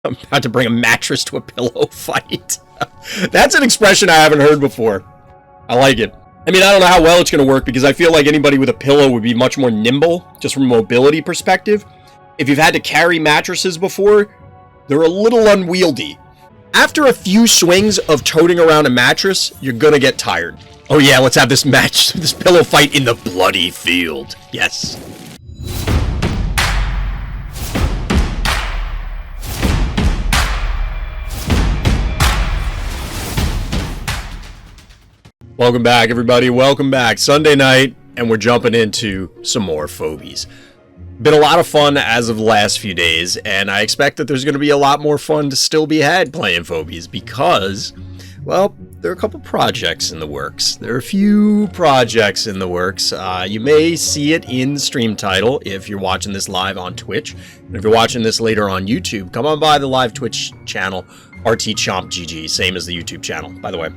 I'm about to bring a mattress to a pillow fight. That's an expression I haven't heard before. I like it. I mean, I don't know how well it's going to work because I feel like anybody with a pillow would be much more nimble, just from a mobility perspective. If you've had to carry mattresses before, they're a little unwieldy. After a few swings of toting around a mattress, you're going to get tired. Oh yeah, let's have this match, this pillow fight in the bloody field. Yes. Welcome back, everybody. Welcome back. Sunday night, and we're jumping into some more Phobies. Been a lot of fun as of the last few days, and I expect that there's going to be a lot more fun to still be had playing Phobies because, well, there are a couple projects in the works. There are a few projects in the works. You may see it in the stream title if you're watching this live on Twitch. And if you're watching this later on YouTube, come on by the live Twitch channel, RTChompGG, same as the YouTube channel, by the way.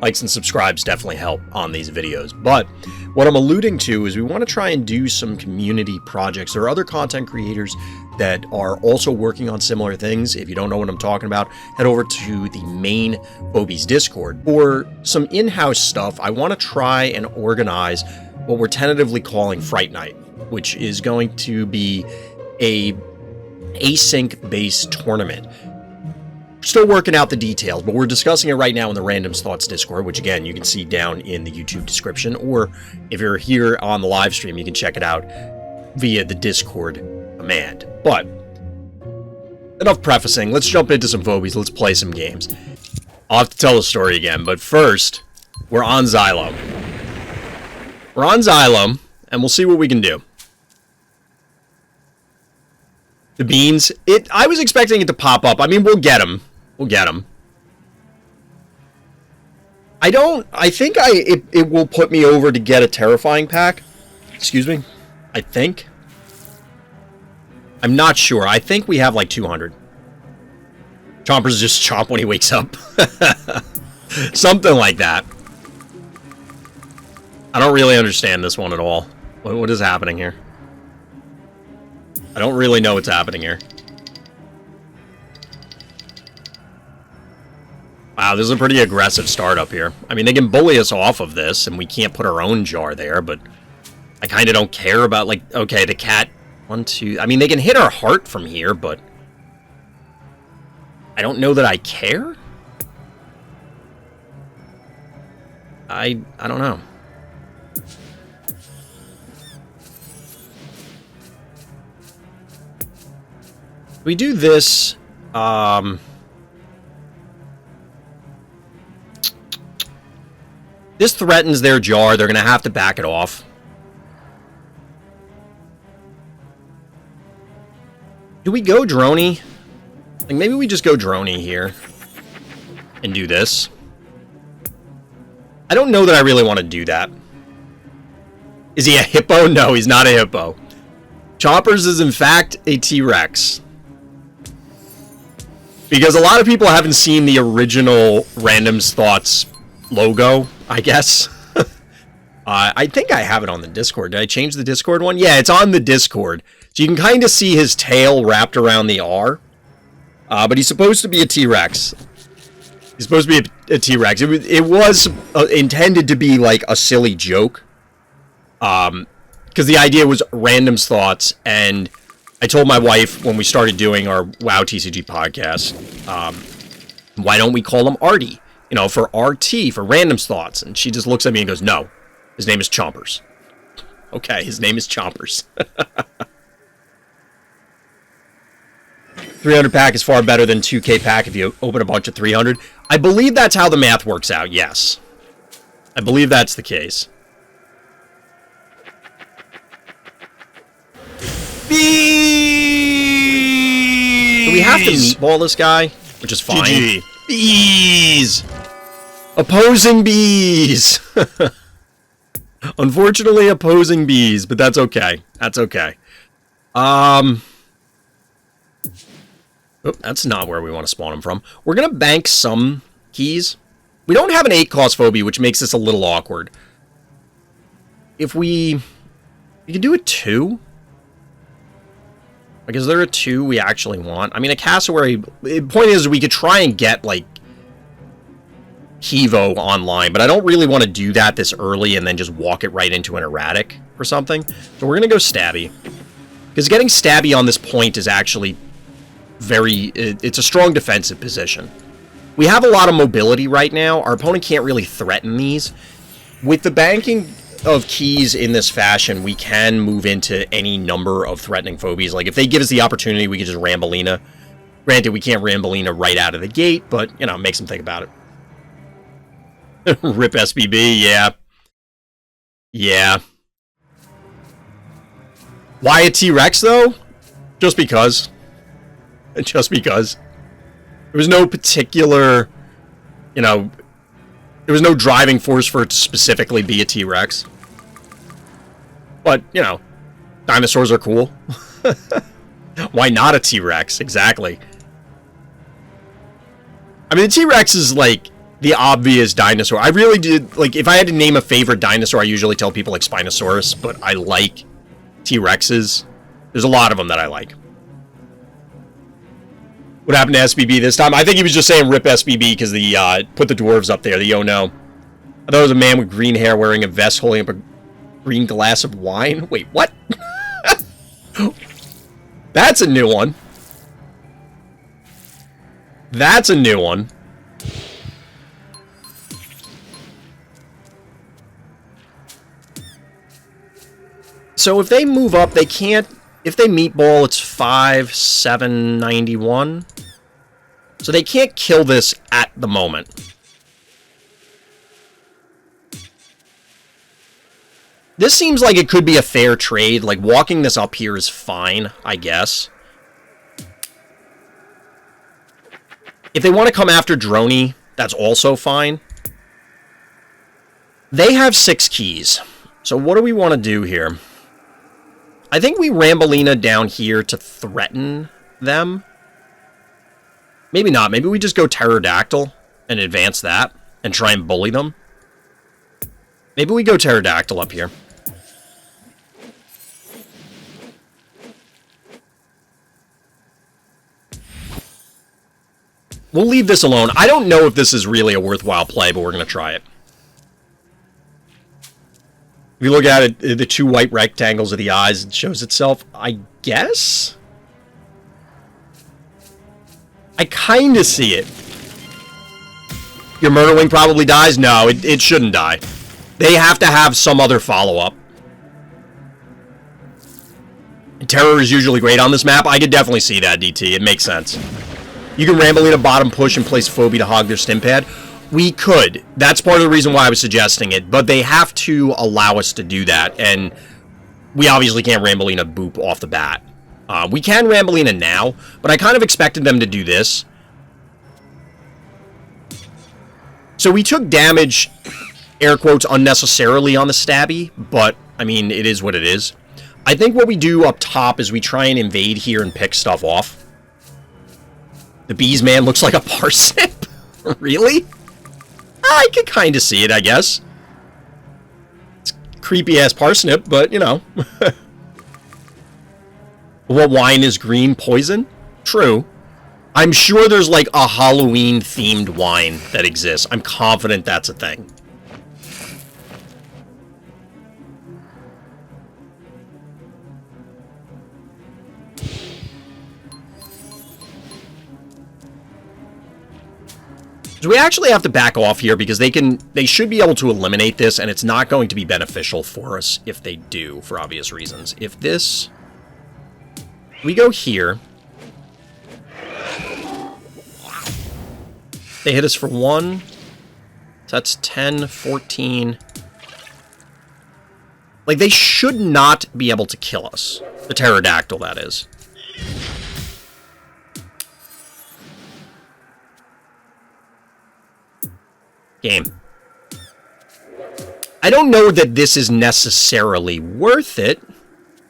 Likes and subscribes definitely help on these videos. But what I'm alluding to is we want to try and do some community projects. There are other content creators that are also working on similar things. If you don't know what I'm talking about, head over to the main Phobies Discord. For some in-house stuff, I want to try and organize what we're tentatively calling Fright Night, which is going to be a async-based tournament. Still working out the details, but we're discussing it right now in the Randoms Thoughts Discord, which again, you can see down in the YouTube description, or if you're here on the live stream, you can check it out via the Discord command. But enough prefacing, let's jump into some Phobies, let's play some games. I'll have to tell the story again, but first, we're on Xylem. We're on Xylem, and we'll see what we can do. The beans, I was expecting it to pop up. I mean, we'll get them. We'll get them. I think it will put me over to get a terrifying pack. Excuse me. I think. I'm not sure. I think we have like 200. Chomper's just chomp when he wakes up. Something like that. I don't really understand this one at all. What is happening here? I don't really know what's happening here. Wow, this is a pretty aggressive start up here. I mean, they can bully us off of this, and we can't put our own jar there, but I kind of don't care about, like, okay, the cat, 1, 2... I mean, they can hit our heart from here, but I don't know that I care. I don't know. We do this, this threatens their jar. They're going to have to back it off. Do we go droney? Like, maybe we just go droney here and do this. I don't know that I really want to do that. Is he a hippo? No, he's not a hippo. Chompers is, in fact, a T-Rex. Because a lot of people haven't seen the original Randoms Thoughts logo, I guess. I think I have it on the Discord. Did I change the Discord one? Yeah, it's on the Discord. So you can kind of see his tail wrapped around the R. But he's supposed to be a T-Rex. He's supposed to be a T-Rex. It was intended to be like a silly joke. Because the idea was Randoms Thoughts, and I told my wife when we started doing our WoW TCG podcast, why don't we call him Artie? You know, for RT, for Randoms Thoughts. And she just looks at me and goes, no, his name is Chompers. Okay, his name is Chompers. 300 pack is far better than 2K pack if you open a bunch of 300. I believe that's how the math works out, yes. I believe that's the case. Bees! Do we have to meatball this guy? Which is fine. GG. Bees! Opposing bees! Unfortunately, opposing bees, but that's okay. That's okay. Oh, that's not where we want to spawn them from. We're going to bank some keys. We don't have an 8-cost phobia, which makes this a little awkward. If we can do a 2... Like, is there a 2 we actually want? I mean, a cassowary... The point is, we could try and get, like, Hevo online, but I don't really want to do that this early and then just walk it right into an erratic or something. So we're going to go Stabby. Because getting Stabby on this point is actually very... It's a strong defensive position. We have a lot of mobility right now. Our opponent can't really threaten these. With the banking of keys in this fashion, we can move into any number of threatening phobies. Like, if they give us the opportunity, we could just Rambolina. Granted, we can't Rambolina right out of the gate, but, you know, makes them think about it. Rip SBB, yeah. Yeah. Why a T-Rex, though? Just because. Just because. There was no particular, you know, there was no driving force for it to specifically be a T-Rex. But, you know, dinosaurs are cool. Why not a T-Rex? Exactly. I mean, the T-Rex is, like, the obvious dinosaur. I really did, like, if I had to name a favorite dinosaur, I usually tell people, like, Spinosaurus, but I like T-Rexes. There's a lot of them that I like. What happened to SBB this time? I think he was just saying rip SBB because the, put the dwarves up there, the oh no. I thought it was a man with green hair wearing a vest holding up a green glass of wine. Wait, what? That's a new one. That's a new one. So if they move up, they can't... If they meatball, it's 5,791. So they can't kill this at the moment. This seems like it could be a fair trade. Like, walking this up here is fine, I guess. If they want to come after Droney, that's also fine. They have 6 keys. So what do we want to do here? I think we Rambolina down here to threaten them. Maybe not. Maybe we just go Pterodactyl and advance that and try and bully them. Maybe we go Pterodactyl up here. We'll leave this alone. I don't know if this is really a worthwhile play, but we're going to try it. If you look at it, the 2 white rectangles of the eyes, it shows itself, I guess? I kind of see it. Your Murderwing probably dies? No, it shouldn't die. They have to have some other follow-up. Terror is usually great on this map. I could definitely see that, DT. It makes sense. You can Rambolina bottom push and place Phobie to hog their stim pad. We could. That's part of the reason why I was suggesting it, but they have to allow us to do that, and we obviously can't Rambolina boop off the bat. We can Rambolina now, but I kind of expected them to do this. So we took damage, air quotes, unnecessarily on the Stabby, but, I mean, it is what it is. I think what we do up top is we try and invade here and pick stuff off. The Bees Man looks like a parsnip? Really? I could kind of see it, I guess. It's creepy-ass parsnip, but, you know. What wine is green? Poison? True. I'm sure there's, like, a Halloween-themed wine that exists. I'm confident that's a thing. So we actually have to back off here because they should be able to eliminate this, and it's not going to be beneficial for us if they do, for obvious reasons. If this... We go here. They hit us for 1. So that's 10, 14. Like, they should not be able to kill us. The Pterodactyl, that is. Game. I don't know that this is necessarily worth it,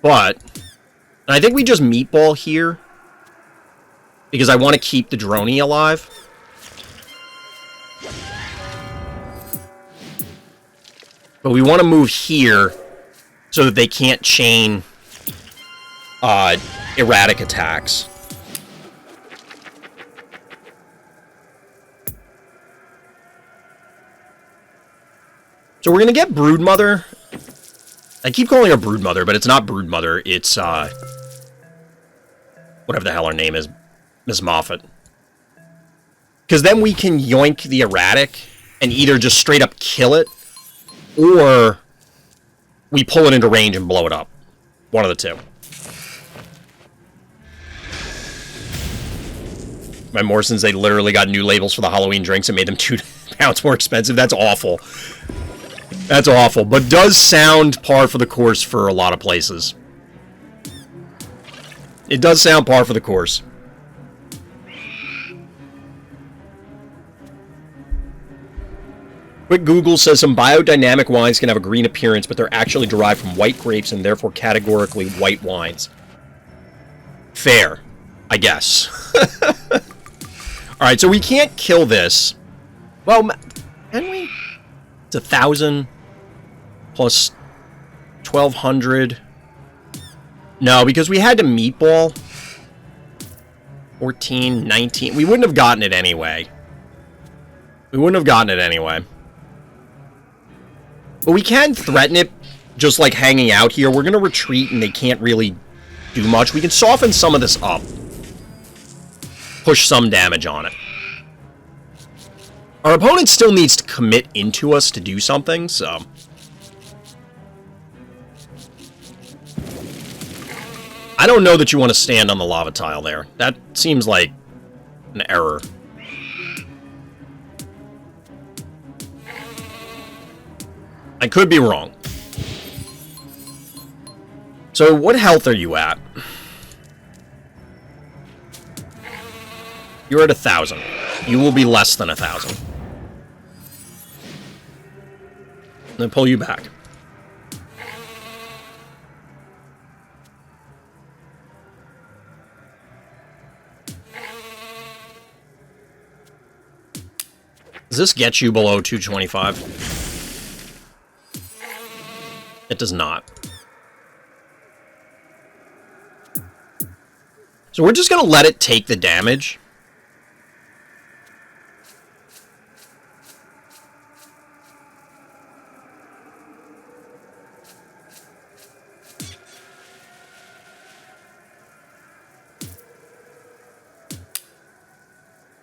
but I think we just meatball here because I want to keep the Droney alive. But we want to move here so that they can't chain erratic attacks. So we're gonna get Broodmother. I keep calling her Broodmother, but it's not Broodmother. It's, whatever the hell her name is. Miss Moffat. Because then we can yoink the erratic and either just straight up kill it, or we pull it into range and blow it up. One of the two. My Morsons, they literally got new labels for the Halloween drinks and made them 2 pounds more expensive. That's awful. That's awful, but does sound par for the course for a lot of places. It does sound par for the course. Quick Google says some biodynamic wines can have a green appearance, but they're actually derived from white grapes and therefore categorically white wines. Fair, I guess. Alright, so we can't kill this. Well, can we? It's 1,000 plus 1,200. No, because we had to meatball. 14, 19. We wouldn't have gotten it anyway. We wouldn't have gotten it anyway. But we can threaten it just like hanging out here. We're going to retreat and they can't really do much. We can soften some of this up. Push some damage on it. Our opponent still needs to commit into us to do something, so... I don't know that you want to stand on the lava tile there. That seems like an error. I could be wrong. So, what health are you at? You're at 1,000. You will be less than 1,000. Then pull you back. Does this get you below 225? It does not. So we're just going to let it take the damage.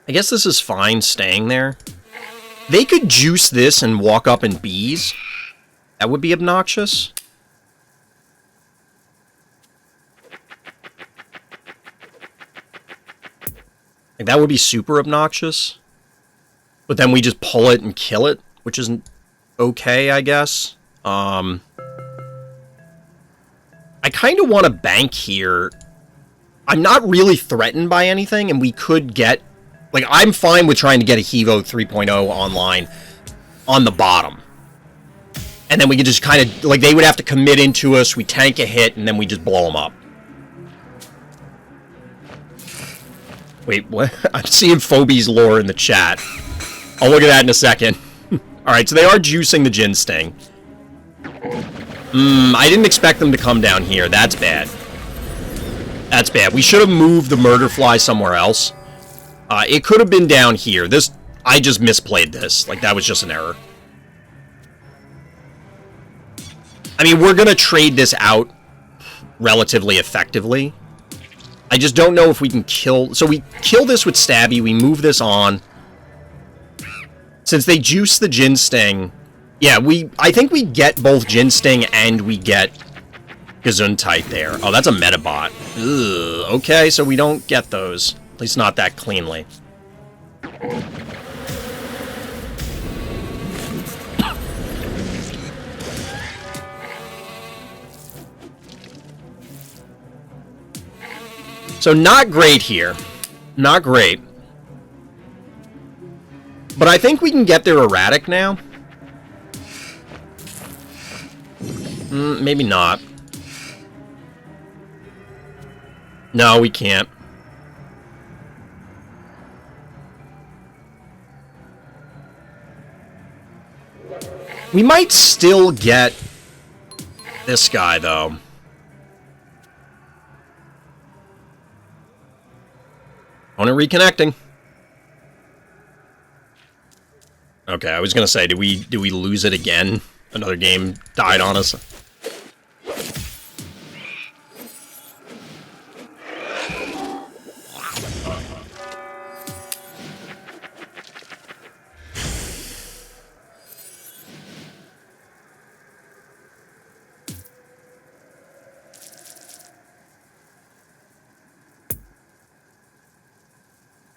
I guess this is fine staying there. They could juice this and walk up in bees. That would be obnoxious. Like, that would be super obnoxious. But then we just pull it and kill it, which isn't okay, I guess. I kind of want to bank here. I'm not really threatened by anything, and we could get... Like, I'm fine with trying to get a Hevo 3.0 online on the bottom. And then we could just kind of... Like, they would have to commit into us, we tank a hit, and then we just blow them up. Wait, what? I'm seeing Phobies lore in the chat. I'll look at that in a second. Alright, so they are juicing the Gin Sting. I didn't expect them to come down here. That's bad. That's bad. We should have moved the Murder Fly somewhere else. It could have been down here. I just misplayed this. Like, that was just an error. I mean, we're gonna trade this out relatively effectively. I just don't know if we can kill... So we kill this with Stabby, we move this on. Since they juice the Gin Sting... Yeah, I think we get both Gin Sting and we get Gesundheit there. Oh, that's a Metabot. Ugh, okay, so we don't get those. At least not that cleanly. So not great here. Not great. But I think we can get their erratic now. Maybe not. No, we can't. We might still get this guy, though. Opponent reconnecting. Okay, I was gonna say, did we lose it again? Another game died on us.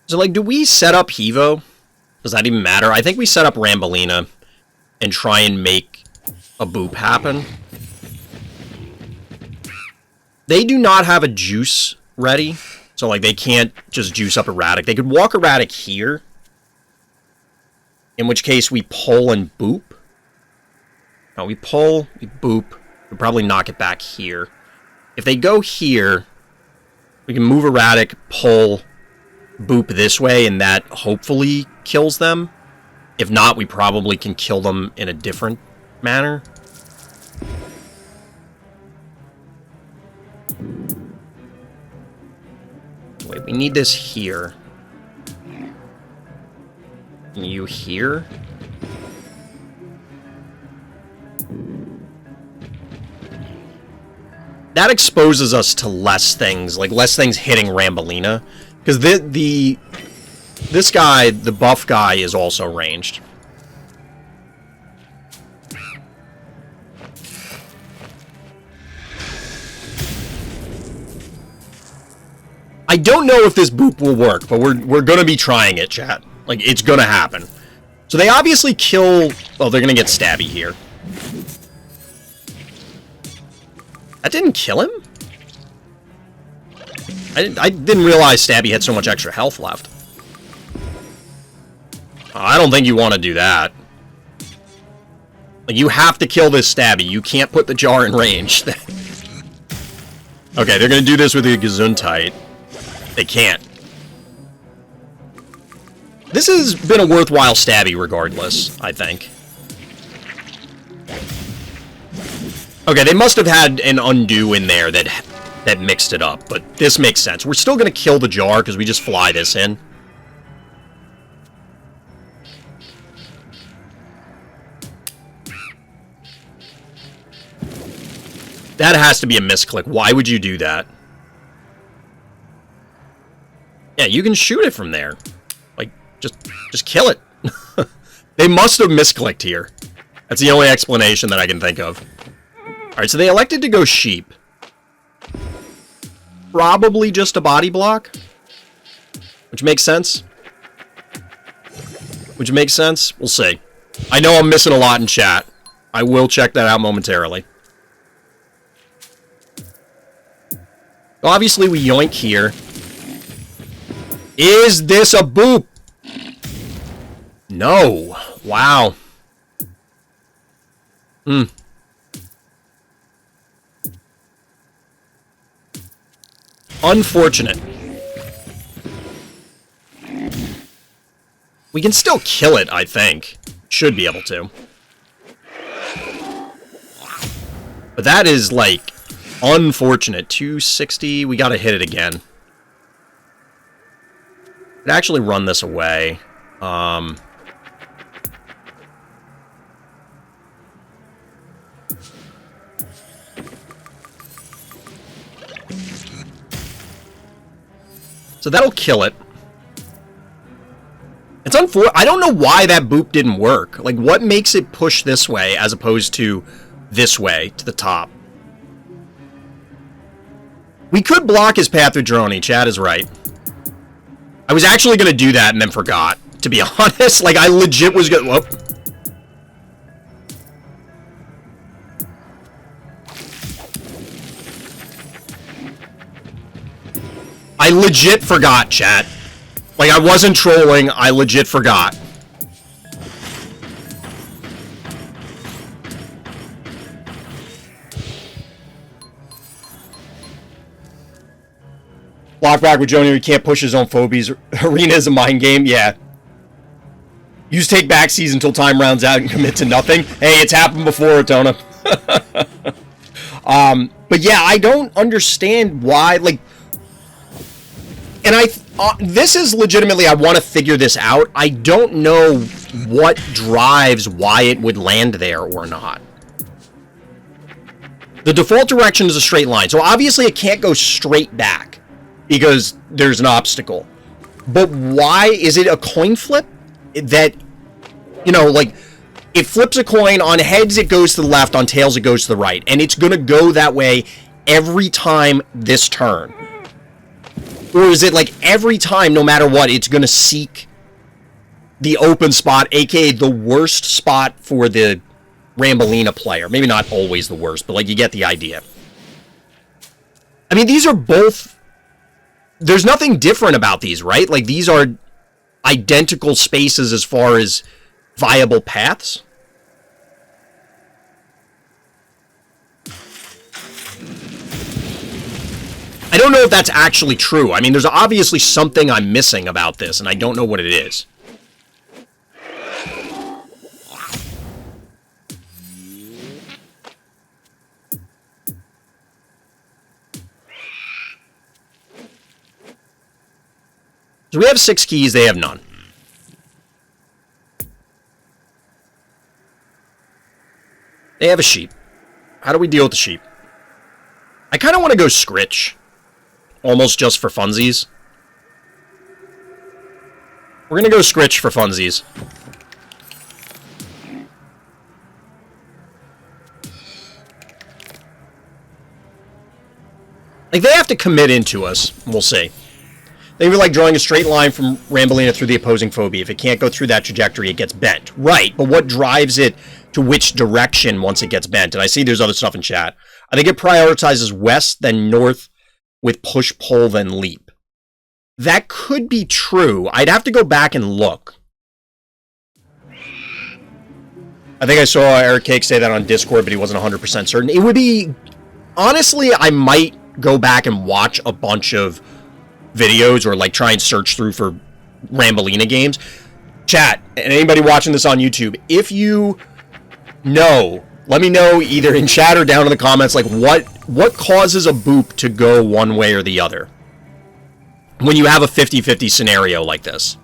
So, like, do we set up Hevo? Does that even matter? I think we set up Rambolina and try and make a boop happen. They do not have a juice ready, so, like, they can't just juice up Erratic. They could walk Erratic here, in which case we pull and boop. No, we pull, we boop. We'll probably knock it back here. If they go here, we can move Erratic, pull, boop this way, and that hopefully kills them. If not, we probably can kill them in a different manner. Wait, we need this here. You here? That exposes us to less things, like less things hitting Rambolina. Because this guy, the buff guy, is also ranged. I don't know if this boop will work, but we're gonna be trying it, chat. Like, it's gonna happen. So they obviously kill... Oh, they're gonna get stabby here. That didn't kill him? I didn't realize Stabby had so much extra health left. I don't think you want to do that. Like, you have to kill this Stabby. You can't put the jar in range. Okay, they're going to do this with the Gesundheit. They can't. This has been a worthwhile Stabby regardless, I think. Okay, they must have had an undo in there that mixed it up, but this makes sense. We're still going to kill the jar because we just fly this in. That has to be a misclick. Why would you do that? Yeah, you can shoot it from there. Like, just kill it. They must have misclicked here. That's the only explanation that I can think of. Alright, so they elected to go sheep. Probably just a body block. Which makes sense. Which makes sense. We'll see. I know I'm missing a lot in chat. I will check that out momentarily. Obviously, we yoink here. Is this a boop? No. Wow. Unfortunate. We can still kill it, I think. Should be able to. But that is, like, unfortunate. 260. We gotta hit it again. Could actually run this away. So that'll kill it. It's unfortunate. I don't know why that boop didn't work. Like, what makes it push this way as opposed to this way to the top? We could block his path with Droney. Chad is right. I was actually going to do that and then forgot, to be honest. Like, I legit was going to... Whoop. I legit forgot, chat. Like, I wasn't trolling. I legit forgot. Block back with Joni. He can't push his own phobies. Arena is a mind game. Yeah. Use take backsies until time rounds out and commit to nothing. Hey, it's happened before, Atona. But yeah, I don't understand why, like... And This is legitimately, I want to figure this out. I don't know what drives why it would land there or not. The default direction is a straight line, so obviously it can't go straight back because there's an obstacle. But why is it a coin flip? That, you know, like, it flips a coin, on heads it goes to the left, on tails it goes to the right, and it's gonna go that way every time this turn. Or is it like every time, no matter what, it's going to seek the open spot, aka the worst spot for the Rambolina player? Maybe not always the worst, but like you get the idea. I mean, these are both... There's nothing different about these, right? Like, these are identical spaces as far as viable paths. I don't know if that's actually true. I mean, there's obviously something I'm missing about this, and I don't know what it is. So we have 6 keys, they have none. They have a sheep. How do we deal with the sheep? I kind of want to go Scritch. Almost just for funsies. We're gonna go Scritch for funsies. Like, they have to commit into us. We'll see. They were like drawing a straight line from Rambolina through the opposing phobia. If it can't go through that trajectory, it gets bent. Right, but what drives it to which direction once it gets bent? And I see there's other stuff in chat. I think it prioritizes west, then north, with push, pull, then leap. That could be true. I'd have to go back and look. I think I saw Eric Cake say that on Discord, but he wasn't 100% certain. It would be... Honestly, I might go back and watch a bunch of videos or like try and search through for Rambolina games. Chat, and anybody watching this on YouTube, if you know... Let me know either in chat or down in the comments, like, what causes a boop to go one way or the other when you have a 50-50 scenario like this.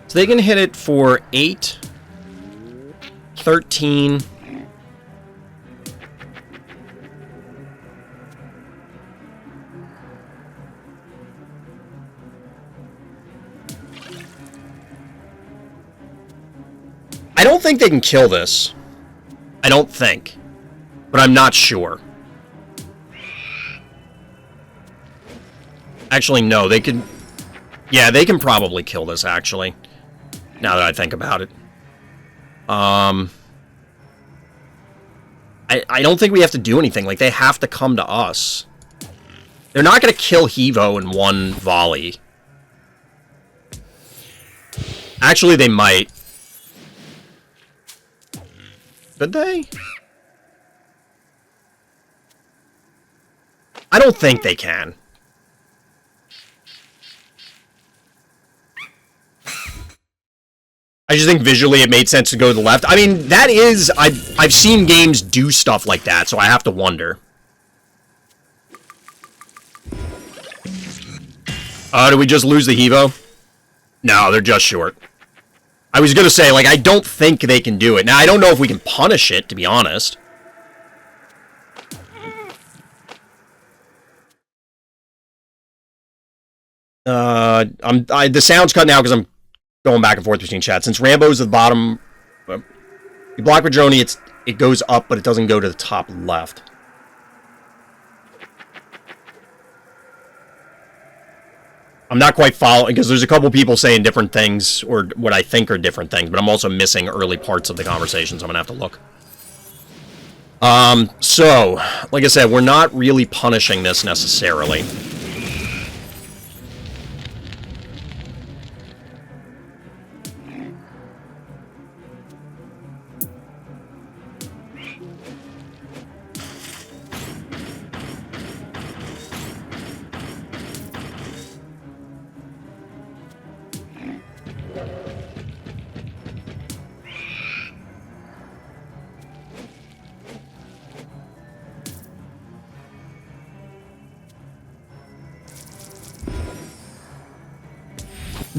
So they can hit it for 8, 13... I don't think they can kill this. I don't think. But I'm not sure. Actually, no, they can... Yeah, they can probably kill this, actually. Now that I think about it. I don't think we have to do anything. Like, they have to come to us. They're not going to kill Hevo in one volley. Actually, they might. Could they? I don't think they can. I just think visually it made sense to go to the left. I mean, that is... I've seen games do stuff like that, so I have to wonder. Do we just lose the Hevo? No, they're just short. I was gonna say, like, I don't think they can do it. Now, I don't know if we can punish it, to be honest. The sound's cutting out because I'm going back and forth between chat. Since Rambo's at the bottom, you block with Droney, it goes up, but it doesn't go to the top left. I'm not quite following, because there's a couple people saying different things, or what I think are different things, but I'm also missing early parts of the conversation, so I'm gonna have to look. So, like I said, we're not really punishing this necessarily.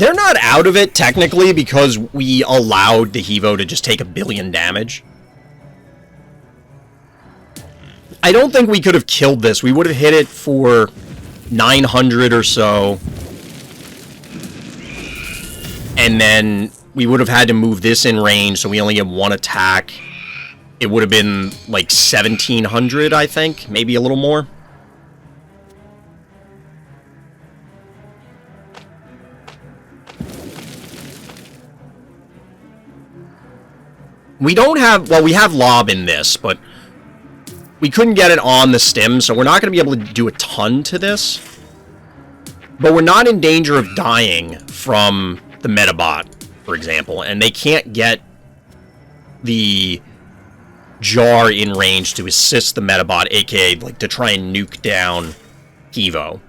They're not out of it, technically, because we allowed the Hevo to just take 1 billion damage. I don't think we could have killed this. We would have hit it for 900 or so. And then we would have had to move this in range, so we only get 1 attack. It would have been like 1700, I think. Maybe a little more. We don't have... Well, we have Lob in this, but we couldn't get it on the stem, so we're not going to be able to do a ton to this. But we're not in danger of dying from the Metabot, for example, and they can't get the Jar in range to assist the Metabot, aka like to try and nuke down Hevo.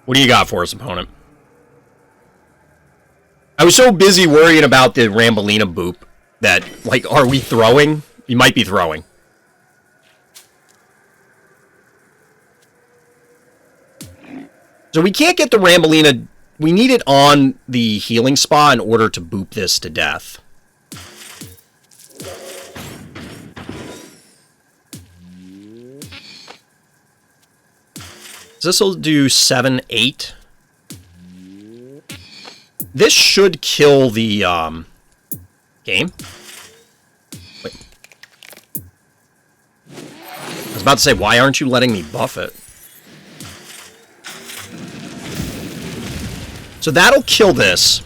What do you got for us, opponent? I was so busy worrying about the Rambolina boop that, like, are we throwing? You might be throwing. So we can't get the Rambolina. We need it on the healing spa in order to boop this to death. This will do 7, 8. This should kill the game. Wait. I was about to say, why aren't you letting me buff it? So that'll kill this.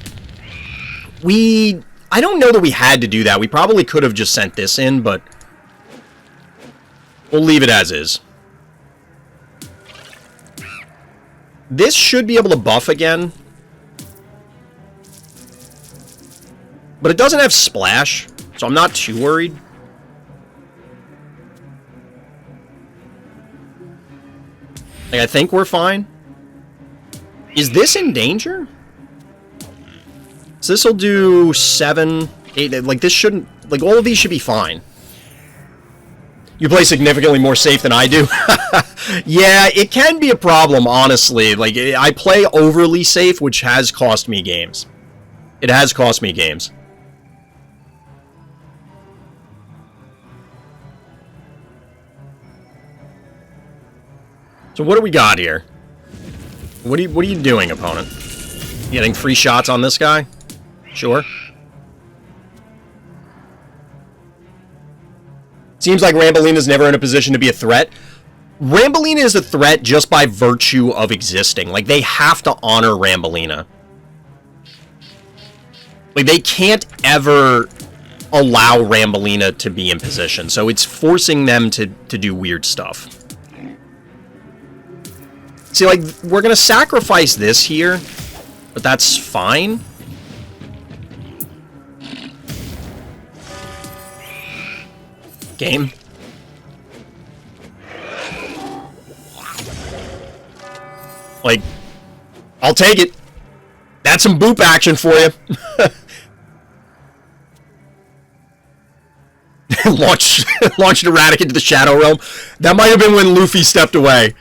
I don't know that we had to do that. We probably could have just sent this in, but we'll leave it as is. This should be able to buff again. But it doesn't have Splash, so I'm not too worried. Like, I think we're fine. Is this in danger? So this will do 7, 8, like this shouldn't, like all of these should be fine. You play significantly more safe than I do. Yeah, it can be a problem, honestly. Like, I play overly safe, which has cost me games. It has cost me games. So what do we got here? What are you doing, opponent? Getting free shots on this guy? Sure. Seems like Rambolina's never in a position to be a threat. Rambolina is a threat just by virtue of existing. Like, they have to honor Rambolina. Like, they can't ever allow Rambolina to be in position. So it's forcing them to do weird stuff. See, like, we're gonna sacrifice this here, but that's fine. Game. Like, I'll take it. That's some boop action for you. Launched Erratic into the Shadow Realm. That might have been when Luffy stepped away.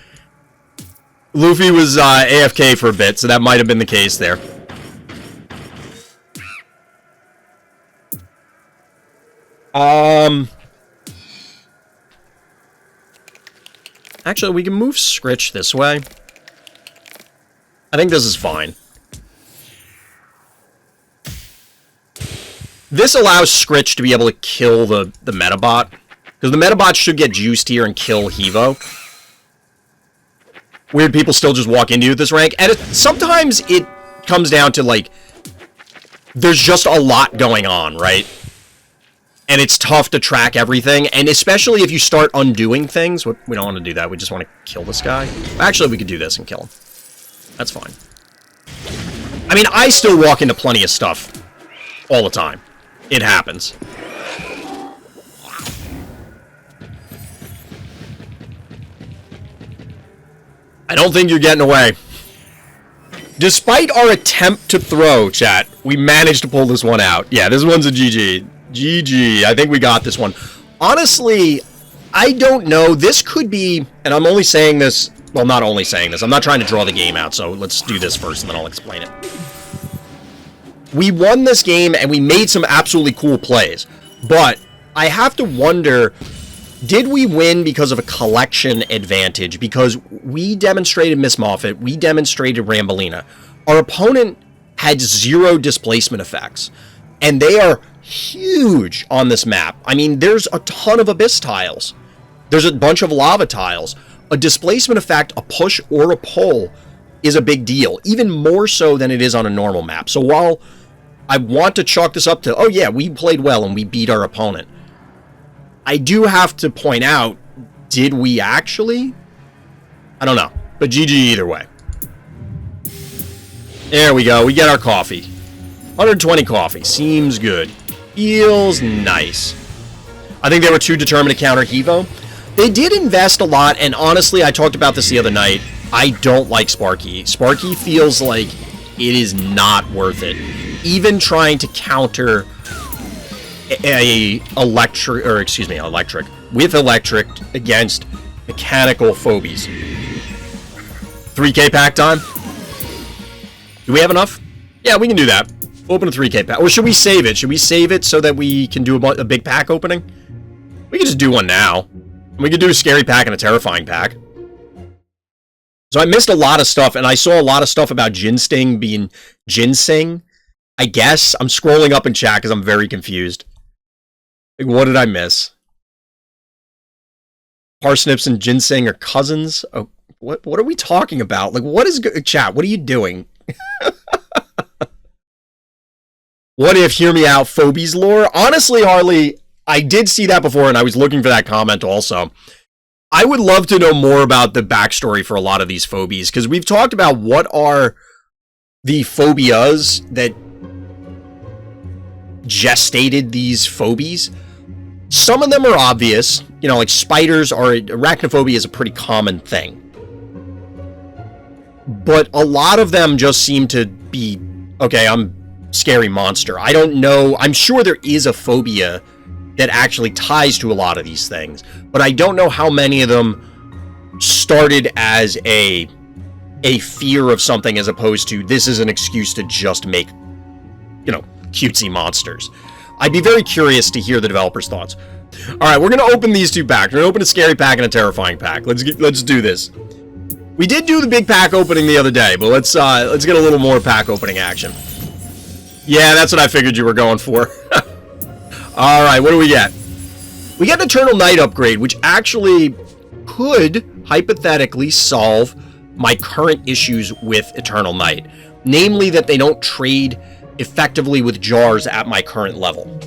Luffy was AFK for a bit, so that might have been the case there. Actually, we can move Scritch this way. I think this is fine. This allows Scritch to be able to kill the Metabot. Because the Metabot should get juiced here and kill Hevo. Weird people still just walk into you at this rank. And sometimes it comes down to, like, there's just a lot going on, right? And it's tough to track everything. And especially if you start undoing things. We don't want to do that. We just want to kill this guy. Actually, we could do this and kill him. That's fine. I mean, I still walk into plenty of stuff all the time. It happens. I don't think you're getting away. Despite our attempt to throw, chat, we managed to pull this one out. Yeah, this one's a GG. GG. I think we got this one. Honestly, I don't know. This could be, and I'm only saying this, well, not only saying this, I'm not trying to draw the game out, so let's do this first and then I'll explain it. We won this game and we made some absolutely cool plays, but I have to wonder, did we win because of a collection advantage? Because we demonstrated Miss Moffat, we demonstrated Rambolina. Our opponent had 0 displacement effects, and they are huge on this map. I mean, there's a ton of abyss tiles. There's a bunch of lava tiles. A displacement effect, a push or a pull, is a big deal, even more so than it is on a normal map. So while I want to chalk this up to, oh yeah, we played well and we beat our opponent, I do have to point out, did we actually? I don't know, but GG either way. There we go, we get our coffee. 120 coffee, seems good. Feels nice. I think they were too determined to counter Hevo. They did invest a lot, and honestly, I talked about this the other night. I don't like Sparky. Sparky feels like it is not worth it. Even trying to counter electric against mechanical Phobies. 3K pack time? Do we have enough? Yeah, we can do that. Open a 3K pack. Or should we save it? Should we save it so that we can do a big pack opening? We can just do one now. We could do a scary pack and a terrifying pack. So I missed a lot of stuff, and I saw a lot of stuff about Ginsting being ginseng. I guess. I'm scrolling up in chat because I'm very confused. Like, what did I miss? Parsnips and ginseng are cousins? Oh, what are we talking about? Like, what is... Chat, what are you doing? What if, hear me out, Phobies lore? Honestly, Harley, I did see that before, and I was looking for that comment also. I would love to know more about the backstory for a lot of these Phobies, because we've talked about what are the phobias that gestated these Phobies. Some of them are obvious, you know, like spiders or arachnophobia is a pretty common thing. But a lot of them just seem to be, okay, I'm scary monster. I don't know. I'm sure there is a phobia that actually ties to a lot of these things, but I don't know how many of them started as a fear of something as opposed to this is an excuse to just make, you know, cutesy monsters. I'd be very curious to hear the developers' thoughts. All right, we're gonna open these two packs. We're gonna open a scary pack and a terrifying pack. Let's do this. We did do the big pack opening the other day, but let's get a little more pack opening action. Yeah, that's what I figured you were going for. Alright, what do we get? We get an Eternal Night upgrade, which actually could, hypothetically, solve my current issues with Eternal Night. Namely, that they don't trade effectively with jars at my current level.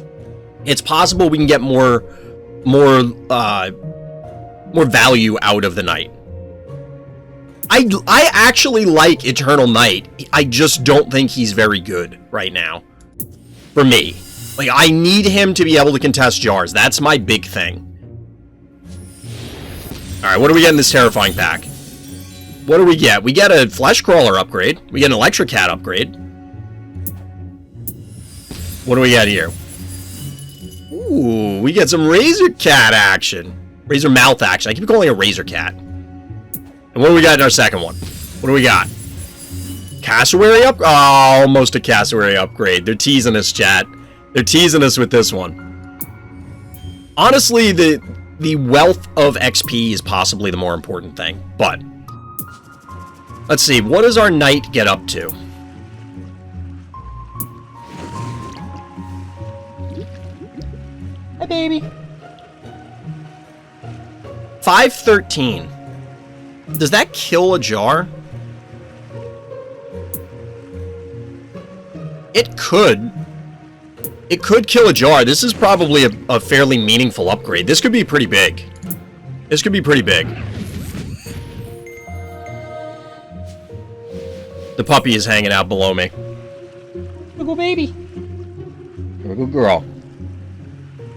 It's possible we can get more value out of the Night. I actually like Eternal Night. I just don't think he's very good right now. For me. Like, I need him to be able to contest jars. That's my big thing. Alright, what do we get in this terrifying pack? What do we get? We get a Flesh Crawler upgrade. We get an Electric Cat upgrade. What do we get here? Ooh, we get some Razor Cat action. Razor Mouth action. I keep calling it Razor Cat. And what do we got in our second one? What do we got? Cassowary up? Oh, almost a Cassowary upgrade. They're teasing us, chat. They're teasing us with this one. Honestly, the wealth of XP is possibly the more important thing. But, let's see. What does our knight get up to? Hi, baby. 513. Does that kill a jar? It could. It could kill a jar. This is probably a fairly meaningful upgrade. This could be pretty big. This could be pretty big. The puppy is hanging out below me. Good baby. You're a good girl.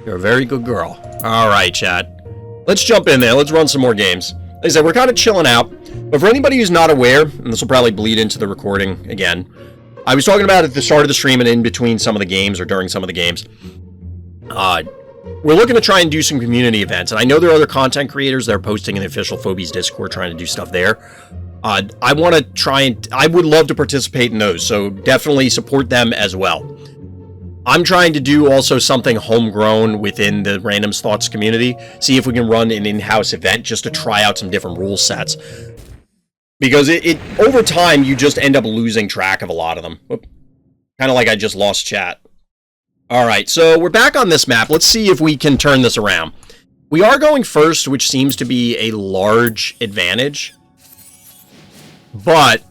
You're a very good girl. Alright, chat. Let's jump in there. Let's run some more games. Like I said, we're kind of chilling out. But for anybody who's not aware, and this will probably bleed into the recording again, I was talking about at the start of the stream and in between some of the games, or during some of the games, we're looking to try and do some community events, and I know there are other content creators that are posting in the official Phobies Discord trying to do stuff there. I want to try and... I would love to participate in those, so definitely support them as well. I'm trying to do also something homegrown within the Random's Thoughts community. See if we can run an in-house event just to try out some different rule sets. Because it over time, you just end up losing track of a lot of them. Kind of like I just lost chat. Alright, so we're back on this map. Let's see if we can turn this around. We are going first, which seems to be a large advantage. But...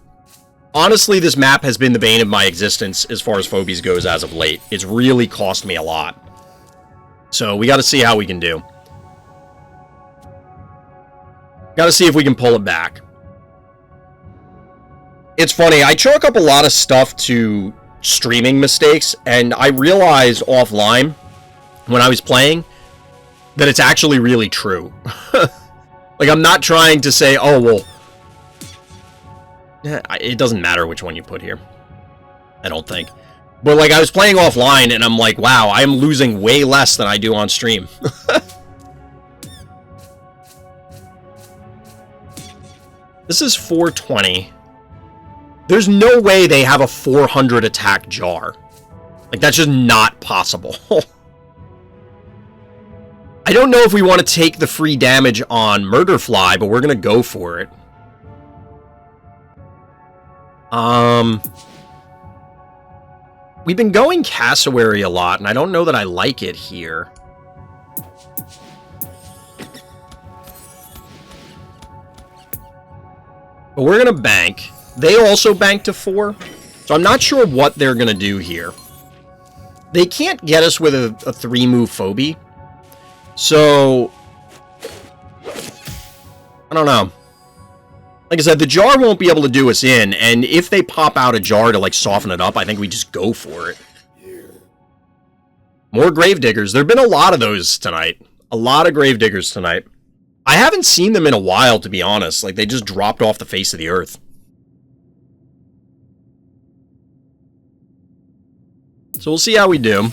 honestly, this map has been the bane of my existence as far as Phobies goes as of late. It's really cost me a lot. So, we gotta see how we can do. Gotta see if we can pull it back. It's funny, I chalk up a lot of stuff to streaming mistakes, and I realized offline, when I was playing, that it's actually really true. Like, I'm not trying to say, oh, well... it doesn't matter which one you put here. I don't think. But, like, I was playing offline, and I'm like, wow, I am losing way less than I do on stream. This is 420. There's no way they have a 400 attack jar. Like, that's just not possible. I don't know if we want to take the free damage on Murderfly, but we're going to go for it. We've been going Cassowary a lot, and I don't know that I like it here. But we're gonna bank. They also bank to 4, so I'm not sure what they're gonna do here. They can't get us with a 3-move Phobie, so... I don't know. Like I said, the jar won't be able to do us in, and if they pop out a jar to, like, soften it up, I think we just go for it. More Gravediggers. There have been a lot of those tonight. A lot of Gravediggers tonight. I haven't seen them in a while, to be honest. Like, they just dropped off the face of the earth. So we'll see how we do.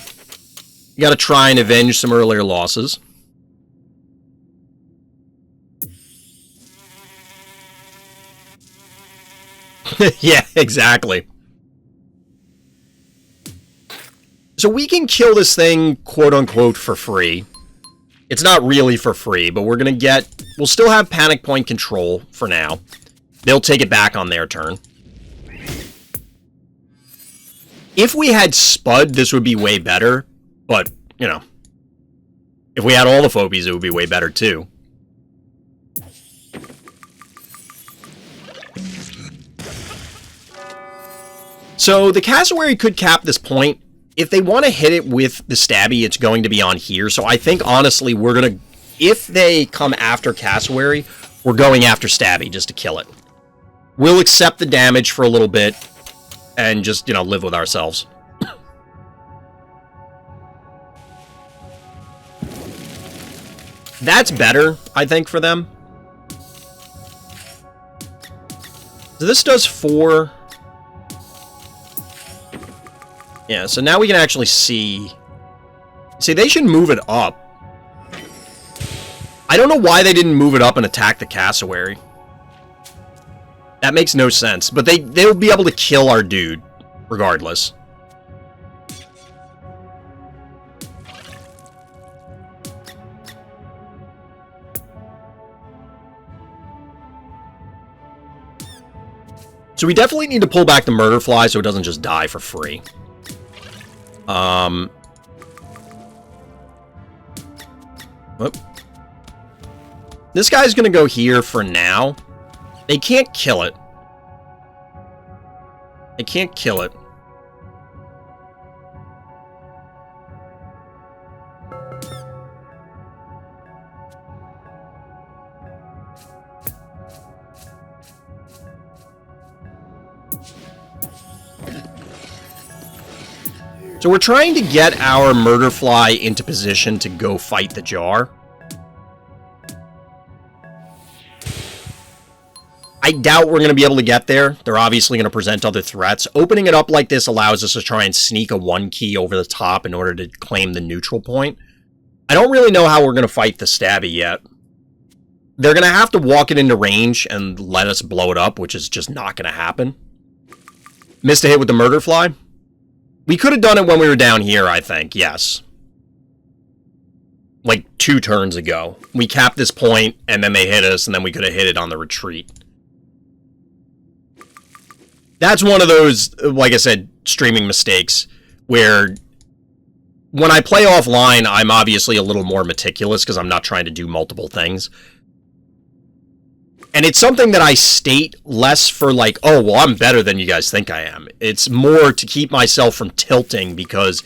You gotta try and avenge some earlier losses. Yeah, exactly. So we can kill this thing, quote-unquote, for free. It's not really for free, but we're gonna get... We'll still have Panic Point control for now. They'll take it back on their turn. If we had Spud, this would be way better. But, you know... if we had all the Phobies, it would be way better, too. So, the Cassowary could cap this point. If they want to hit it with the Stabby, it's going to be on here. So, I think, honestly, we're going to... if they come after Cassowary, we're going after Stabby just to kill it. We'll accept the damage for a little bit and just, you know, live with ourselves. That's better, I think, for them. So, this does 4... yeah, so now we can actually see... see, they should move it up. I don't know why they didn't move it up and attack the Cassowary. That makes no sense, but they'll be able to kill our dude, regardless. So we definitely need to pull back the Murderfly so it doesn't just die for free. Whoop. This guy's gonna go here for now. They can't kill it. They can't kill it. So we're trying to get our Murderfly into position to go fight the jar. I doubt we're going to be able to get there. They're obviously going to present other threats. Opening it up like this allows us to try and sneak a 1 key over the top in order to claim the neutral point. I don't really know how we're going to fight the stabby yet. They're going to have to walk it into range and let us blow it up, which is just not going to happen. Missed a hit with the murder fly. We could have done it when we were down here, I think. Yes. Like 2 turns ago. We capped this point, and then they hit us, and then we could have hit it on the retreat. That's one of those, like I said, streaming mistakes, where when I play offline, I'm obviously a little more meticulous because I'm not trying to do multiple things. And it's something that I state less for like, oh, well, I'm better than you guys think I am. It's more to keep myself from tilting because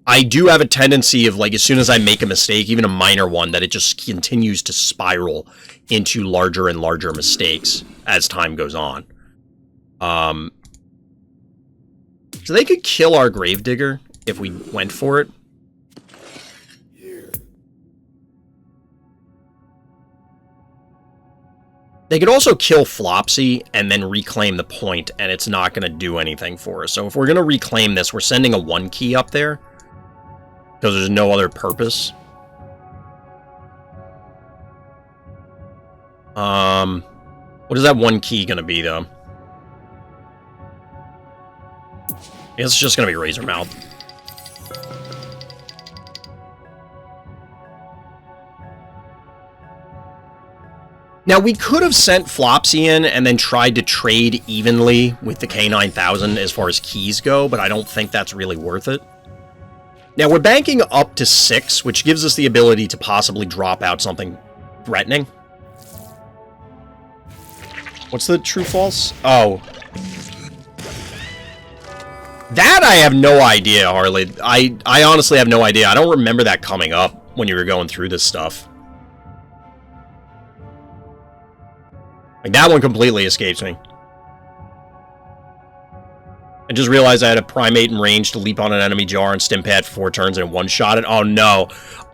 I do have a tendency of like, as soon as I make a mistake, even a minor one, that it just continues to spiral into larger and larger mistakes as time goes on. So they could kill our Gravedigger if we went for it. They could also kill Flopsy and then reclaim the point, and it's not going to do anything for us. So if we're going to reclaim this, we're sending a 1 key up there, because there's no other purpose. What is that 1 key going to be, though? I guess it's just going to be Razor Mouth. Now, we could have sent Flopsy in and then tried to trade evenly with the K9000 as far as keys go, but I don't think that's really worth it. Now, we're banking up to 6, which gives us the ability to possibly drop out something threatening. What's the true-false? Oh. That I have no idea, Harley. I honestly have no idea. I don't remember that coming up when you were going through this stuff. Like, that one completely escapes me. I just realized I had a Primate in range to leap on an enemy jar and stim pad for 4 turns and one-shot it. Oh, no.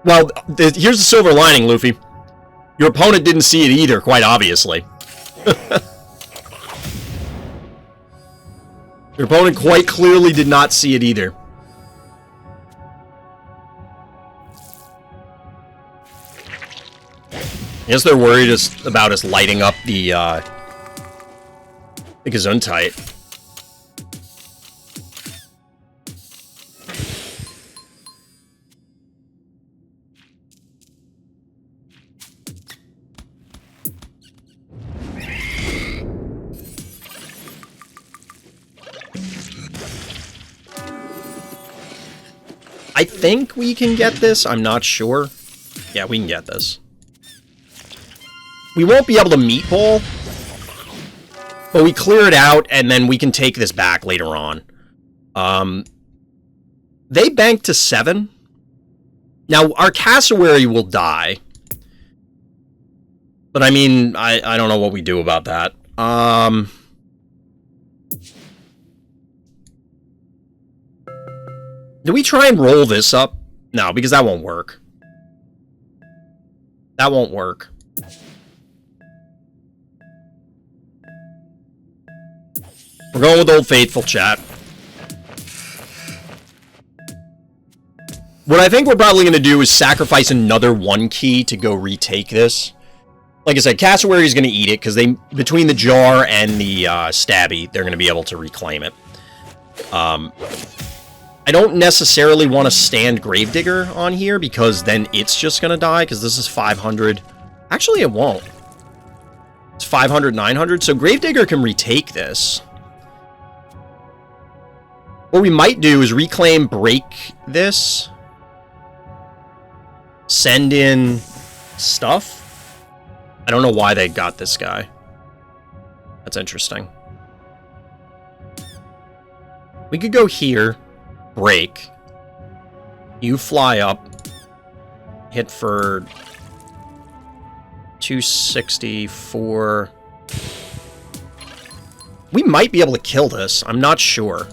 Well, here's the silver lining, Luffy. Your opponent didn't see it either, quite obviously. Your opponent quite clearly did not see it either. I guess they're worried about us lighting up the Gesundheit. I think we can get this. I'm not sure. Yeah, we can get this. We won't be able to meatball, but we clear it out, and then we can take this back later on. They bank to 7. Now, our cassowary will die. But, I mean, I don't know what we do about that. Do we try and roll this up? No, because that won't work. That won't work. We're going with Old Faithful, chat. What I think we're probably going to do is sacrifice another 1 key to go retake this. Like I said, Cassowary is going to eat it, because between the jar and the stabby, they're going to be able to reclaim it. I don't necessarily want to stand Gravedigger on here, because then it's just going to die, because this is 500. Actually, it won't. It's 500, 900, so Gravedigger can retake this. What we might do is reclaim, break this, send in stuff. I don't know why they got this guy. That's interesting. We could go here, break. You fly up, hit for 264. We might be able to kill this. I'm not sure.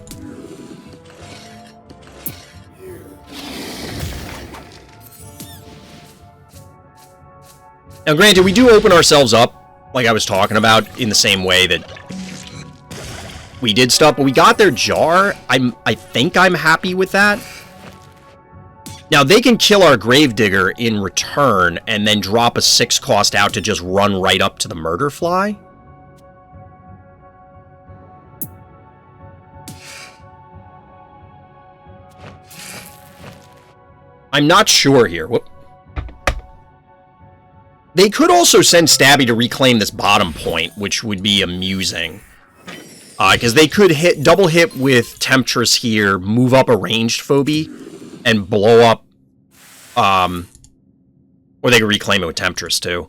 Now, granted, we do open ourselves up, like I was talking about, in the same way that we did stuff, but we got their jar. I think I'm happy with that. Now, they can kill our Gravedigger in return and then drop a 6 cost out to just run right up to the Murder Fly. I'm not sure here. Whoop. They could also send Stabby to reclaim this bottom point, which would be amusing. Because they could double hit with Temptress here, move up a ranged Phobie, and blow up... or they could reclaim it with Temptress, too.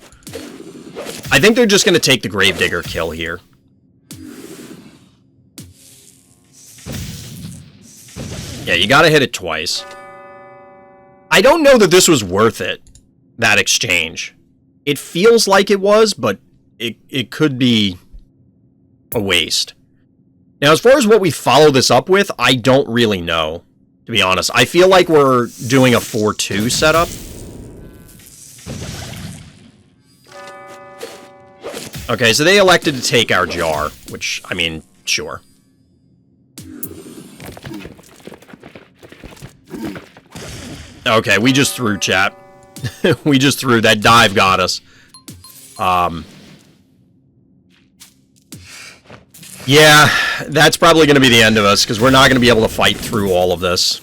I think they're just going to take the Gravedigger kill here. Yeah, you gotta hit it twice. I don't know that this was worth it, that exchange. It feels like it was, but it could be a waste. Now, as far as what we follow this up with, I don't really know, to be honest. I feel like we're doing a 4-2 setup. Okay, so they elected to take our jar, which, I mean, sure. Okay, we just threw, chat. We just threw. That dive got us. Yeah, that's probably going to be the end of us, because we're not going to be able to fight through all of this.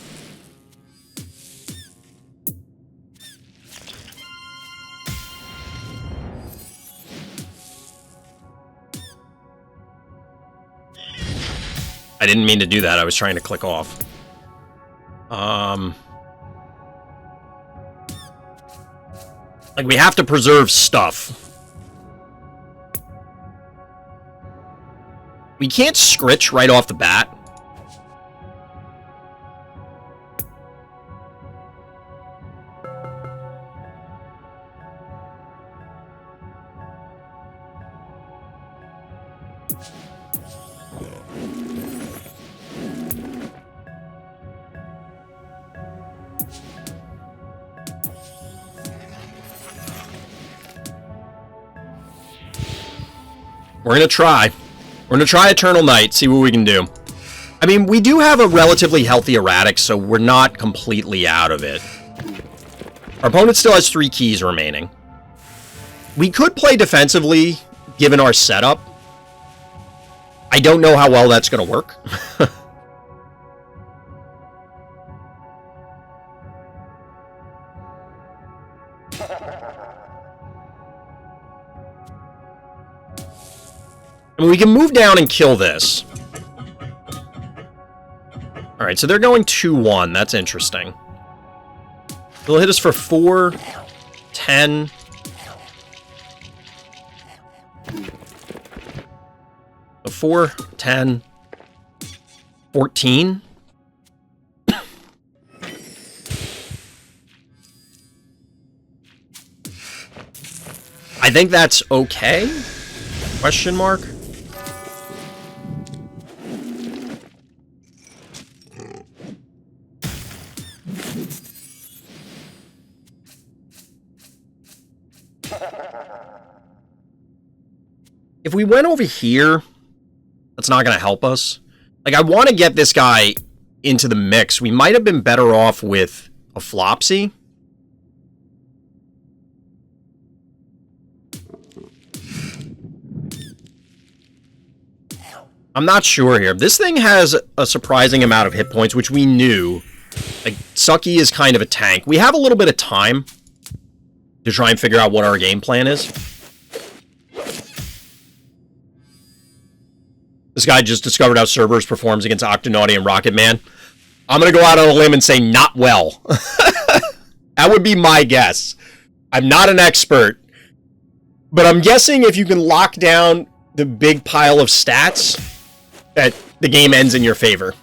I didn't mean to do that. I was trying to click off. Like, we have to preserve stuff. We can't scritch right off the bat. We're gonna try. We're gonna try Eternal Night, see what we can do. I mean, we do have a relatively healthy erratic, so we're not completely out of it. Our opponent still has 3 keys remaining. We could play defensively, given our setup. I don't know how well that's gonna work. I mean, we can move down and kill this. Alright, so they're going 2-1. That's interesting. They'll hit us for 4, 10. So 4, 10, 14. I think that's okay? Question mark? If we went over here, that's not going to help us. Like, I want to get this guy into the mix. We might have been better off with a Flopsy. I'm not sure here. This thing has a surprising amount of hit points, which we knew. Like, Sucky is kind of a tank. We have a little bit of time to try and figure out what our game plan is. This guy just discovered how Cerberus performs against Octonauty and Rocket Man. I'm going to go out on a limb and say not well. That would be my guess. I'm not an expert. But I'm guessing if you can lock down the big pile of stats, that the game ends in your favor.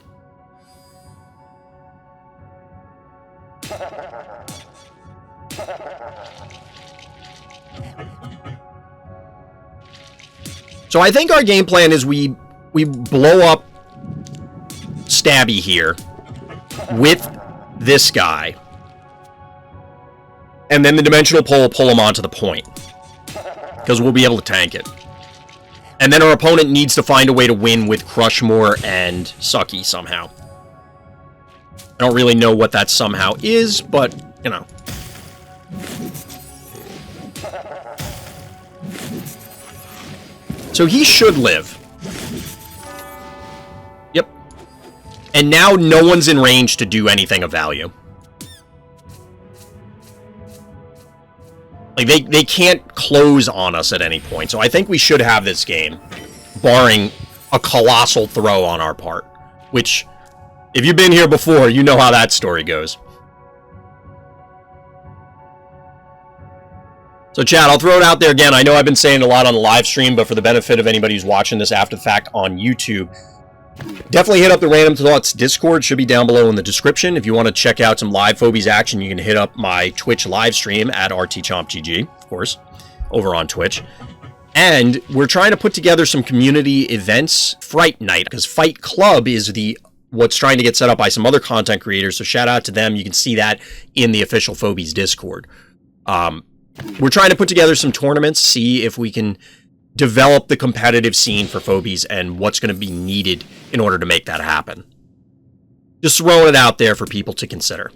So I think our game plan is we blow up Stabby here with this guy. And then the Dimensional Pull will pull him onto the point. Because we'll be able to tank it. And then our opponent needs to find a way to win with Crushmore and Sucky somehow. I don't really know what that somehow is, but, you know. So he should live. Yep. And now no one's in range to do anything of value. Like, they can't close on us at any point. So I think we should have this game, barring a colossal throw on our part. Which, if you've been here before, you know how that story goes. So, chat, I'll throw it out there again. I know I've been saying a lot on the live stream, but for the benefit of anybody who's watching this after the fact on YouTube, definitely hit up the Random Thoughts Discord. Should be down below in the description. If you want to check out some live Phobies action, you can hit up my Twitch live stream at RTChompGG, of course, over on Twitch. And we're trying to put together some community events, Fright Night, because Fight Club is what's trying to get set up by some other content creators. So shout out to them. You can see that in the official Phobies Discord. We're trying to put together some tournaments, see if we can develop the competitive scene for Phobies and what's going to be needed in order to make that happen. Just throwing it out there for people to consider.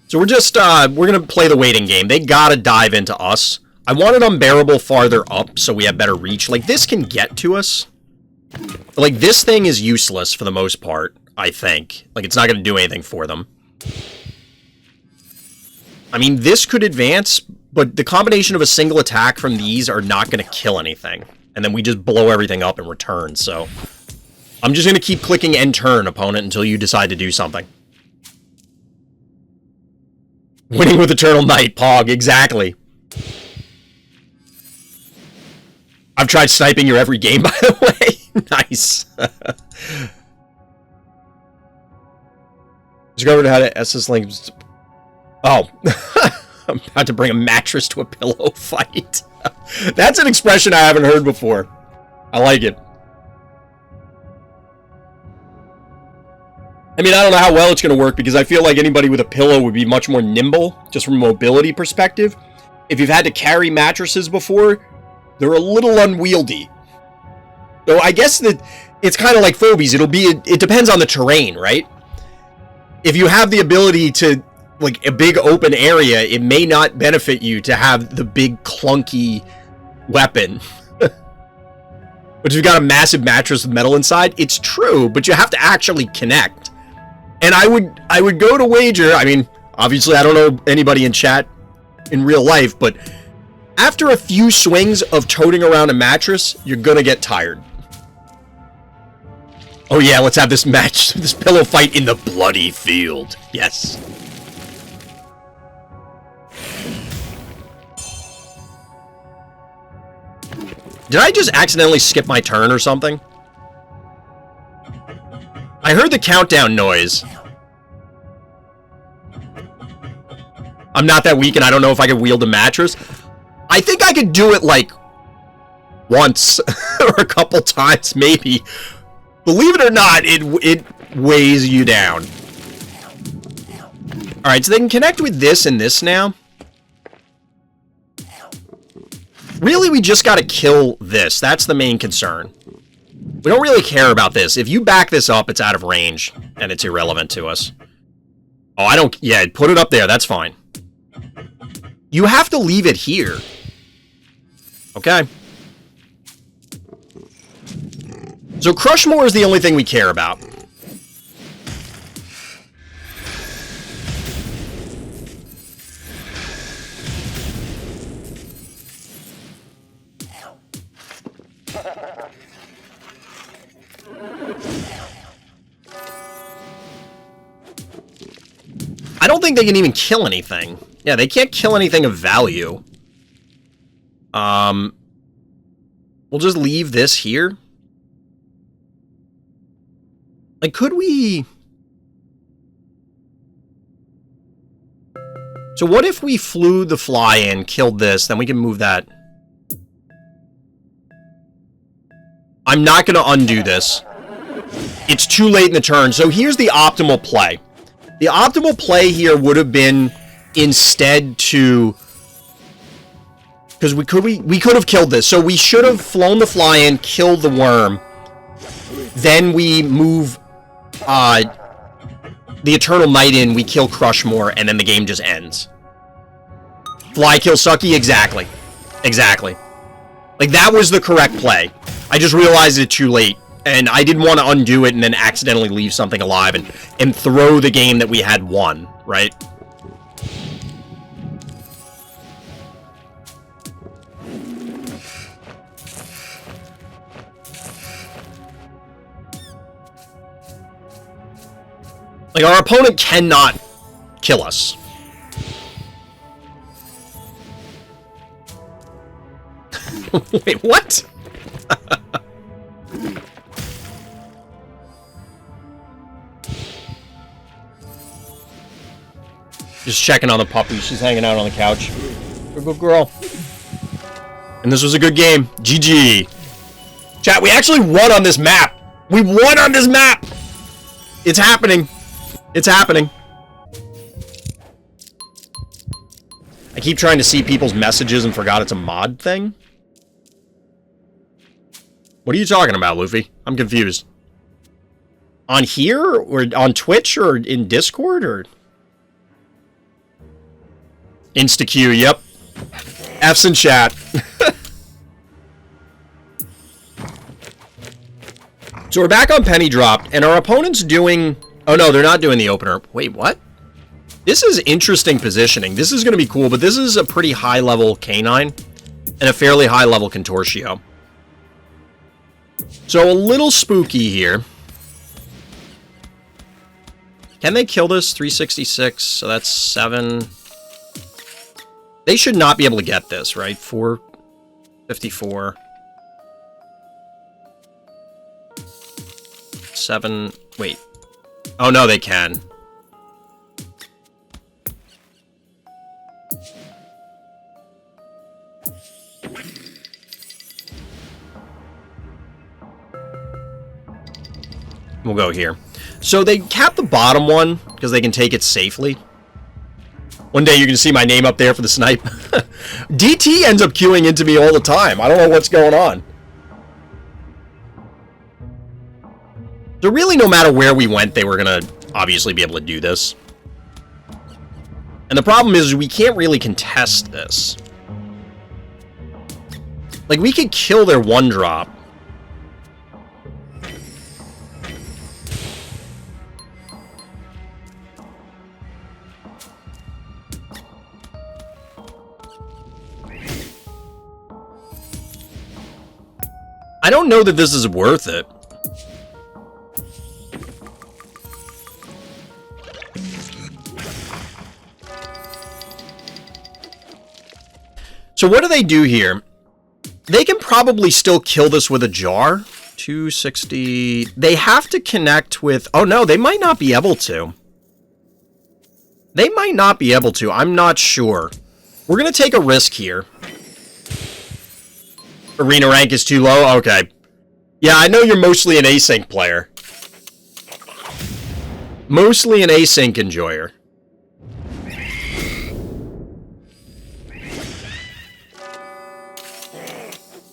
So we're going to play the waiting game. They got to dive into us. I wanted Unbearable farther up so we have better reach. Like, this can get to us. Like, this thing is useless for the most part, I think. Like, it's not going to do anything for them. I mean, this could advance, but the combination of a single attack from these are not going to kill anything. And then we just blow everything up in return, so... I'm just going to keep clicking end turn, opponent, until you decide to do something. Winning with Eternal Night, Pog, exactly. I've tried sniping your every game, by the way. Nice. Discovered how to SS link. Oh. I'm about to bring a mattress to a pillow fight. That's an expression I haven't heard before. I like it. I mean, I don't know how well it's going to work because I feel like anybody with a pillow would be much more nimble, just from a mobility perspective. If you've had to carry mattresses before, they're a little unwieldy. So I guess that it's kind of like Phobies. It depends on the terrain, right? If you have the ability to, like, a big open area, it may not benefit you to have the big clunky weapon. But if you've got a massive mattress with metal inside, it's true, but you have to actually connect. And I would go to wager, I mean, obviously I don't know anybody in chat in real life, but after a few swings of toting around a mattress, you're gonna get tired. Oh yeah, let's have this match, this pillow fight in the bloody field. Yes. Did I just accidentally skip my turn or something? I heard the countdown noise. I'm not that weak and I don't know if I could wield a mattress. I think I could do it like once or a couple times maybe. Believe it or not, it weighs you down. Alright, so they can connect with this and this now. Really, we just gotta kill this. That's the main concern. We don't really care about this. If you back this up, it's out of range, and it's irrelevant to us. Oh, I don't... Yeah, put it up there. That's fine. You have to leave it here. Okay. So Crushmore is the only thing we care about. I don't think they can even kill anything. Yeah, they can't kill anything of value. We'll just leave this here. Like, could we... So what if we flew the fly in, killed this, then we can move that... I'm not going to undo this. It's too late in the turn. So here's the optimal play. The optimal play here would have been instead to Because we could have killed this. So we should have flown the fly in, killed the worm. Then we move the Eternal Might in, we kill Crushmore, and then the game just ends. Fly kill Sucky? Exactly. Exactly. Like, that was the correct play. I just realized it too late. And I didn't want to undo it and then accidentally leave something alive and throw the game that we had won, right? Like, our opponent cannot kill us. Wait, what? Just checking on the puppy. She's hanging out on the couch. Good girl. And this was a good game. GG. Chat, we actually won on this map. We won on this map. It's happening. It's happening. I keep trying to see people's messages and forgot it's a mod thing. What are you talking about, Luffy? I'm confused. On here? Or on Twitch? Or in Discord? Or... Insta-Q, yep. F's in chat. So we're back on Penny Drop, and our opponent's doing... Oh no, they're not doing the opener. Wait, what? This is interesting positioning. This is going to be cool, but this is a pretty high-level Canine and a fairly high-level Contortio. So a little spooky here. Can they kill this? 366, so that's 7. They should not be able to get this, right? 454. 7. Wait. Oh, no, they can. We'll go here. So they cap the bottom one because they can take it safely. One day you're going to see my name up there for the snipe. DT ends up queuing into me all the time. I don't know what's going on. So really, no matter where we went, they were going to obviously be able to do this. And the problem is we can't really contest this. Like, we could kill their 1-drop. I don't know that this is worth it. So what do they do here? They can probably still kill this with a jar. 260. They have to connect with... Oh no, they might not be able to. They might not be able to. I'm not sure. We're going to take a risk here. Arena rank is too low? Okay. Yeah, I know you're mostly an async player. Mostly an async enjoyer.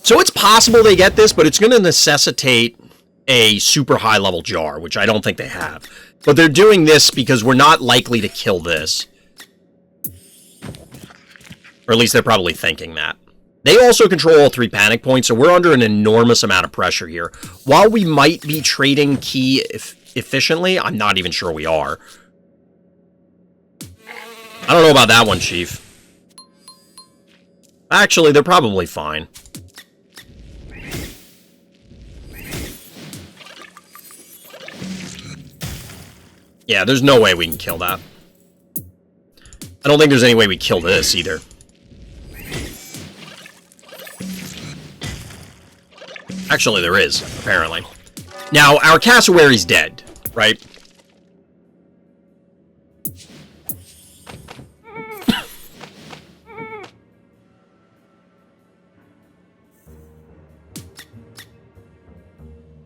So it's possible they get this, but it's going to necessitate a super high-level jar, which I don't think they have. But they're doing this because we're not likely to kill this. Or at least they're probably thinking that. They also control all 3 panic points, so we're under an enormous amount of pressure here. While we might be trading key efficiently, I'm not even sure we are. I don't know about that one, Chief. Actually, they're probably fine. Yeah, there's no way we can kill that. I don't think there's any way we kill this, either. Actually, there is, apparently. Now, our Cassowary's dead, right?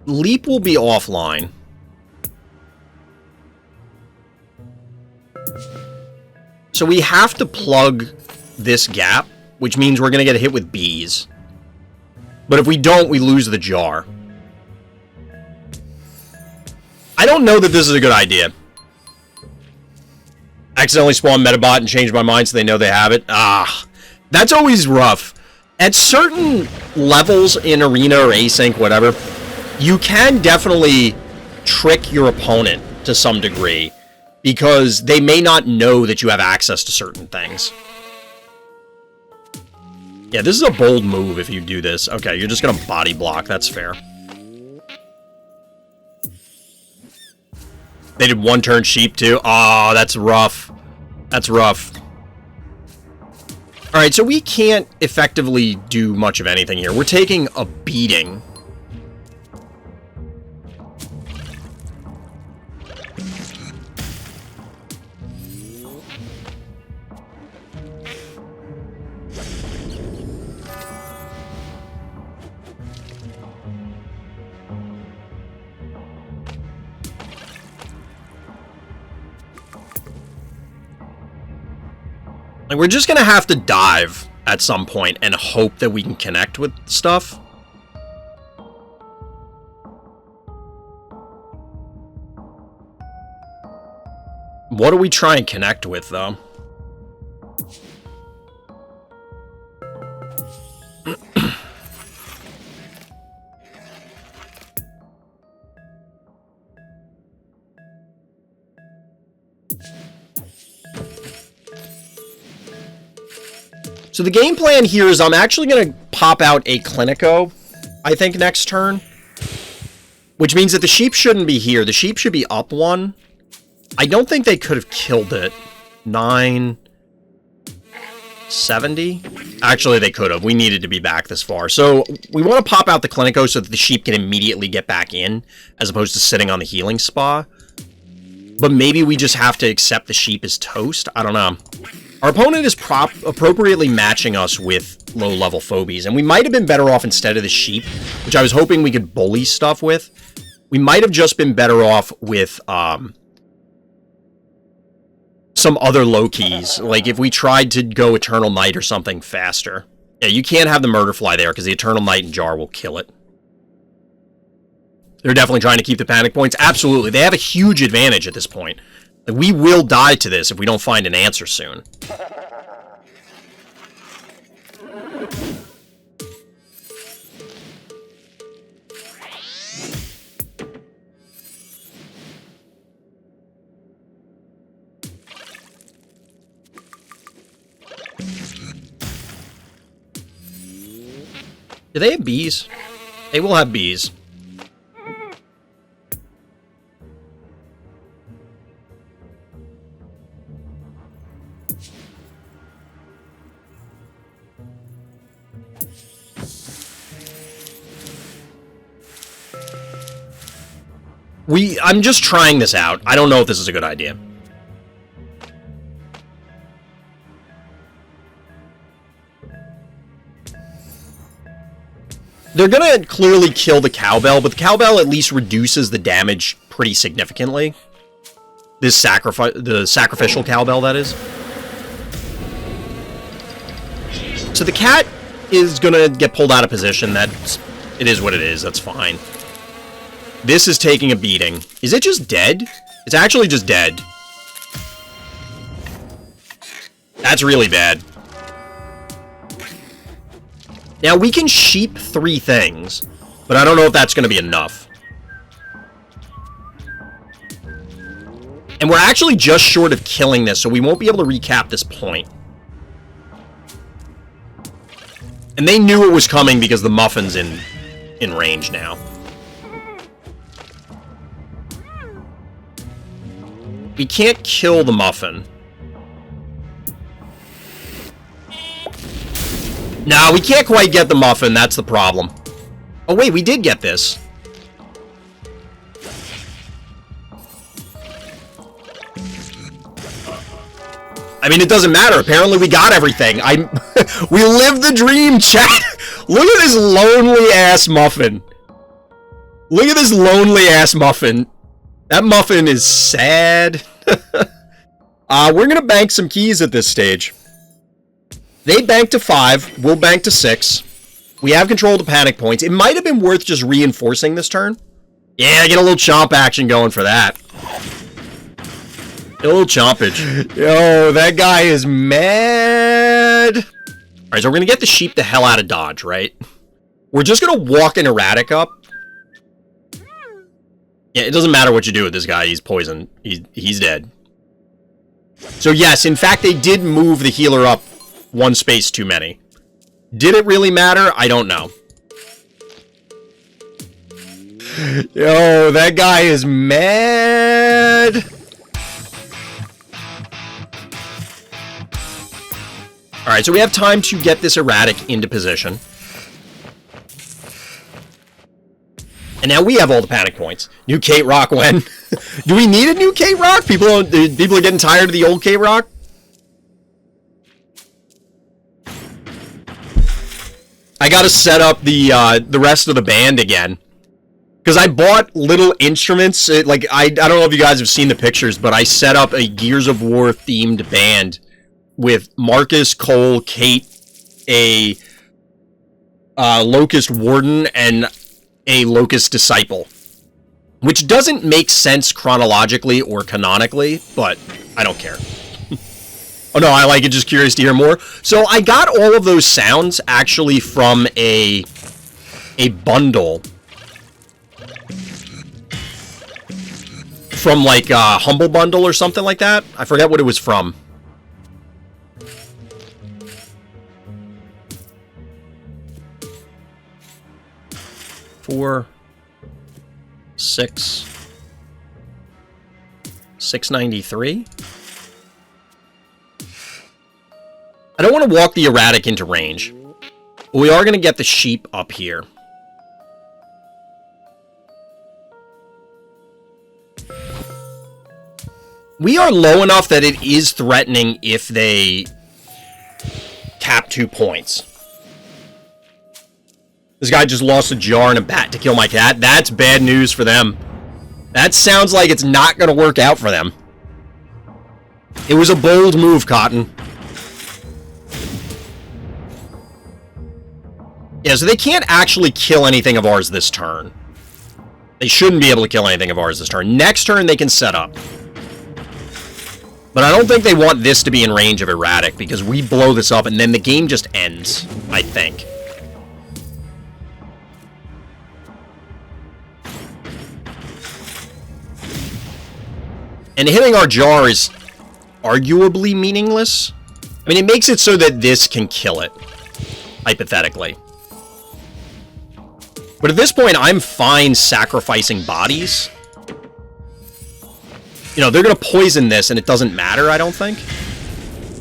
Leap will be offline. So we have to plug this gap. which means we're going to get hit with bees. But if we don't, we lose the jar. I don't know that this is a good idea. Accidentally spawn Metabot and change my mind so they know they have it. Ah, that's always rough. At certain levels in Arena or Async, whatever, you can definitely trick your opponent to some degree because they may not know that you have access to certain things. Yeah, this is a bold move if you do this. Okay, you're just gonna body block. That's fair. They did one turn sheep too. Oh, that's rough. That's rough. Alright, so we can't effectively do much of anything here. We're taking a beating. Like, we're just gonna have to dive at some point and hope that we can connect with stuff. What do we try and connect with, though? So the game plan here is I'm actually going to pop out a Clinico, I think, next turn. Which means that the sheep shouldn't be here. The sheep should be up one. I don't think they could have killed it. 970? Actually, they could have. We needed to be back this far. So we want to pop out the Clinico so that the sheep can immediately get back in, as opposed to sitting on the healing spa. But maybe we just have to accept the sheep as toast? I don't know. Our opponent is appropriately matching us with low-level Phobies, and we might have been better off instead of the sheep, which I was hoping we could bully stuff with. We might have just been better off with some other low-keys, like if we tried to go Eternal Might or something faster. Yeah, you can't have the Murder Fly there, because the Eternal Might and Jar will kill it. They're definitely trying to keep the panic points. Absolutely, they have a huge advantage at this point. Like, we will die to this if we don't find an answer soon. Do they have bees? They will have bees. I'm just trying this out. I don't know if this is a good idea. They're gonna clearly kill the cowbell, but the cowbell at least reduces the damage pretty significantly. The sacrificial cowbell, that is. So the cat is gonna get pulled out of position. It is what it is. That's fine. This is taking a beating. Is it just dead? It's actually just dead. That's really bad. Now, we can sheep 3 things, but I don't know if that's going to be enough. And we're actually just short of killing this, so we won't be able to recap this point. And they knew it was coming because the muffin's in range now. We can't kill the muffin. No, we can't quite get the muffin. That's the problem. Oh, wait, we did get this. I mean, it doesn't matter. Apparently, we got everything. We lived the dream, chat. Look at this lonely-ass muffin. Look at this lonely-ass muffin. That muffin is sad. We're gonna bank some keys at this stage. They banked to 5. We'll bank to 6. We have control of the panic points. It might have been worth just reinforcing this turn. Yeah, get a little chomp action going for that. Get a little chompage. Yo, that guy is mad. Alright, so we're gonna get the sheep the hell out of dodge, right? We're just gonna walk an erratic up. Yeah, it doesn't matter what you do with this guy. He's poisoned. He's dead. So yes, in fact, they did move the healer up one space too many. Did it really matter? I don't know. Yo, that guy is mad. Alright, so we have time to get this erratic into position. And now we have all the panic points. New Kate Rock when? Do we need a new Kate Rock? People are getting tired of the old Kate Rock? I gotta set up the rest of the band again. Because I bought little instruments. I don't know if you guys have seen the pictures, but I set up a Gears of War themed band with Marcus, Cole, Kate, a Locust Warden, and a Locust Disciple. Which doesn't make sense chronologically or canonically, but I don't care. Oh no, I like it, just curious to hear more. So I got all of those sounds actually from a bundle. From like a Humble Bundle or something like that. I forget what it was from. $693. I don't want to walk the erratic into range. But we are going to get the sheep up here. We are low enough that it is threatening if they cap 2 points. This guy just lost a jar and a bat to kill my cat. That's bad news for them. That sounds like it's not going to work out for them. It was a bold move, Cotton. Yeah, so they can't actually kill anything of ours this turn. They shouldn't be able to kill anything of ours this turn. Next turn, they can set up. But I don't think they want this to be in range of erratic, because we blow this up and then the game just ends, I think. And hitting our jar is arguably meaningless. I mean, it makes it so that this can kill it, hypothetically. But at this point, I'm fine sacrificing bodies. You know, they're going to poison this, and it doesn't matter, I don't think.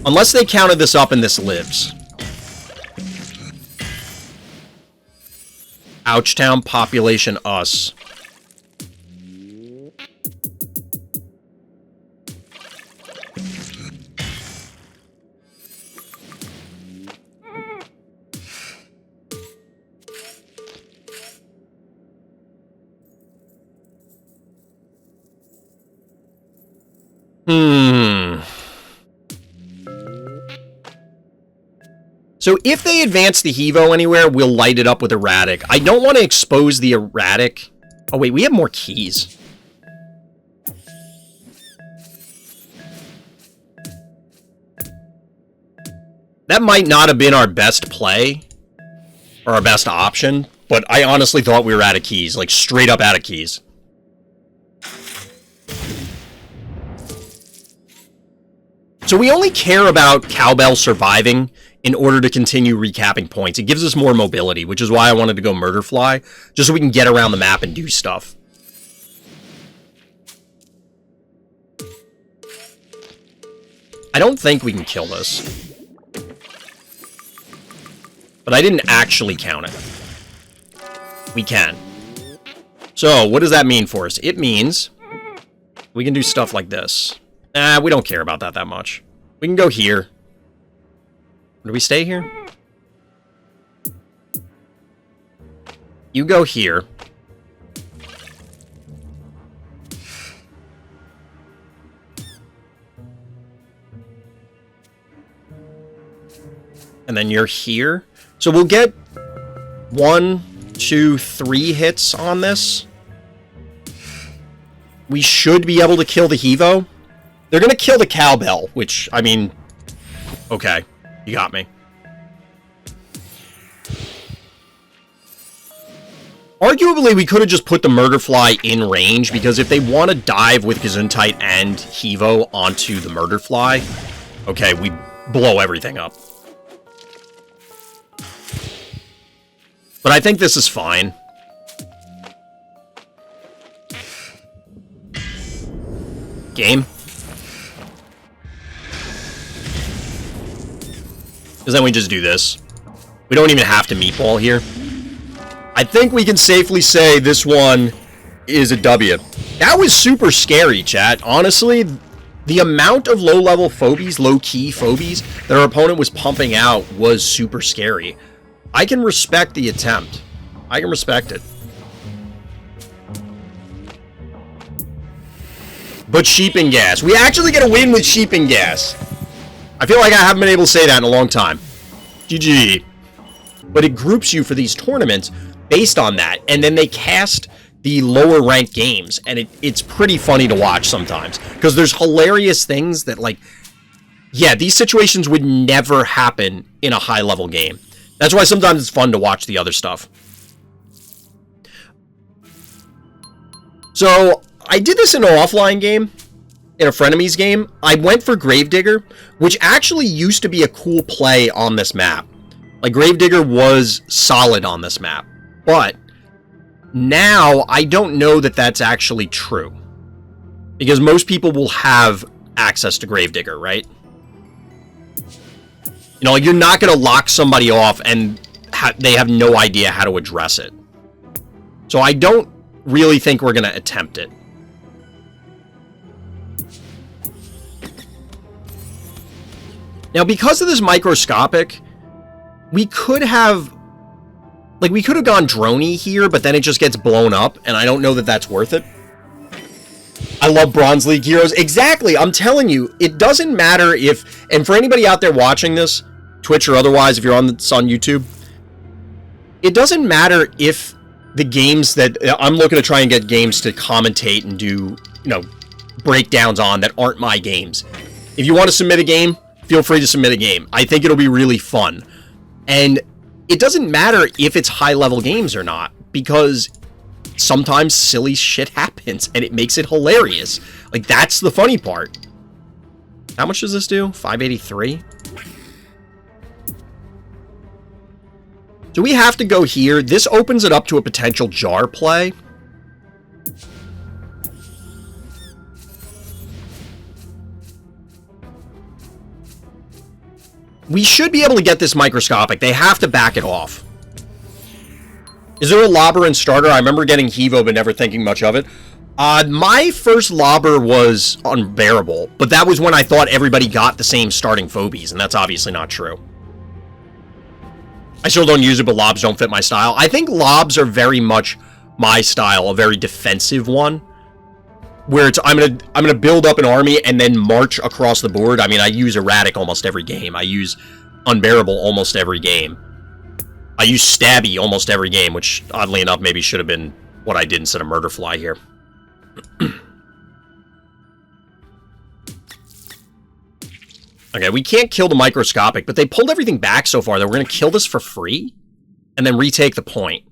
Unless they counted this up and this lives. Ouchtown, population, us. So if they advance the Hevo anywhere, we'll light it up with erratic. I don't want to expose the erratic. Oh wait, we have more keys. That might not have been our best play, or our best option, but I honestly thought we were out of keys, like straight up out of keys. So we only care about Cowbell surviving in order to continue recapping points. It gives us more mobility, which is why I wanted to go Murderfly, just so we can get around the map and do stuff. I don't think we can kill this. But I didn't actually count it. We can. So, what does that mean for us? It means we can do stuff like this. We don't care about that much. We can go here. Do we stay here? You go here. and then you're here. So we'll get 1, 2, 3 hits on this. We should be able to kill the Hevo. They're going to kill the cowbell, which, I mean, okay, you got me. Arguably, we could have just put the Murderfly in range, because if they want to dive with Gesundheit and Hevo onto the Murderfly, okay, we blow everything up. But I think this is fine. Game. Because then we just do this. We don't even have to meatball here. I think we can safely say this one is a W. That was super scary, chat. Honestly, the amount of low-level phobies, low-key phobies, that our opponent was pumping out was super scary. I can respect the attempt. I can respect it. But Sheep and Gas. We actually get a win with Sheep and Gas. I feel like I haven't been able to say that in a long time. GG. But it groups you for these tournaments based on that, and then they cast the lower ranked games, and it's pretty funny to watch sometimes, because there's hilarious things that, like, yeah, these situations would never happen in a high level game. That's why sometimes it's fun to watch the other stuff. So I did this in an offline game, in a Frenemies game. I went for Gravedigger, which actually used to be a cool play on this map. Like, Gravedigger was solid on this map. But now I don't know that that's actually true, because most people will have access to Gravedigger, right? You know, like, you're not going to lock somebody off and they have no idea how to address it. So I don't really think we're going to attempt it. Now, because of this microscopic, we could have... like, we could have gone droney here, but then it just gets blown up, and I don't know that that's worth it. I love Bronze League heroes. Exactly, I'm telling you, it doesn't matter if... and for anybody out there watching this, Twitch or otherwise, if you're on YouTube, it doesn't matter if the games that... I'm looking to try and get games to commentate and do, you know, breakdowns on that aren't my games. If you want to submit a game, feel free to submit a game. I think it'll be really fun. And... it doesn't matter if it's high-level games or not, because sometimes silly shit happens, and it makes it hilarious. Like, that's the funny part. How much does this do? 583? Do we have to go here? This opens it up to a potential jar play. We should be able to get this microscopic. They have to back it off. Is there a lobber in starter? I remember getting Hevo, but never thinking much of it. My first lobber was unbearable, but that was when I thought everybody got the same starting phobies, and that's obviously not true. I still don't use it, but lobs don't fit my style. I think lobs are very much my style, a very defensive one, where it's I'm gonna build up an army and then march across the board. I mean, I use erratic almost every game. I use unbearable almost every game. I use stabby almost every game, which oddly enough maybe should have been what I did instead of Murderfly here. Okay, we can't kill the microscopic, but they pulled everything back so far that we're gonna kill this for free and then retake the point.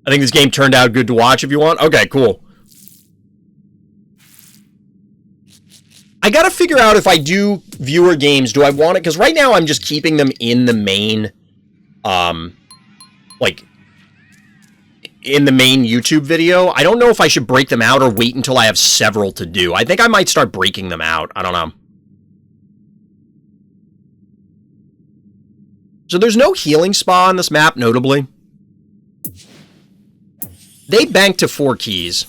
I think this game turned out good to watch if you want. Okay, cool. I gotta figure out if I do viewer games, do I want it? Because right now I'm just keeping them in the main, like, in the main YouTube video. I don't know if I should break them out or wait until I have several to do. I think I might start breaking them out. I don't know. So there's no healing spa on this map, notably. They bank to 4 keys.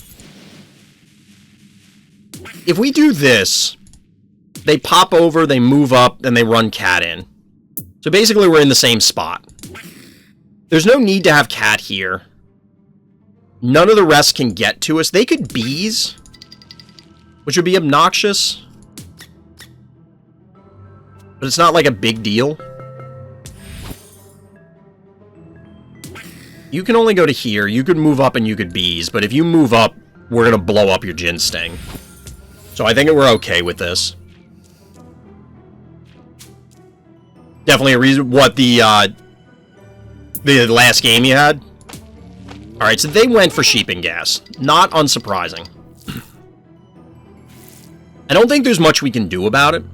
If we do this, they pop over, they move up, then they run cat in. So basically we're in the same spot. There's no need to have cat here. None of the rest can get to us. They could bees, which would be obnoxious. But it's not like a big deal. You can only go to here. You could move up and you could bees, but if you move up, we're going to blow up your Jin Sting. So I think we're okay with this. Definitely a reason. What, the last game you had? Alright, so they went for Sheeping Gas. Not unsurprising. I don't think there's much we can do about it.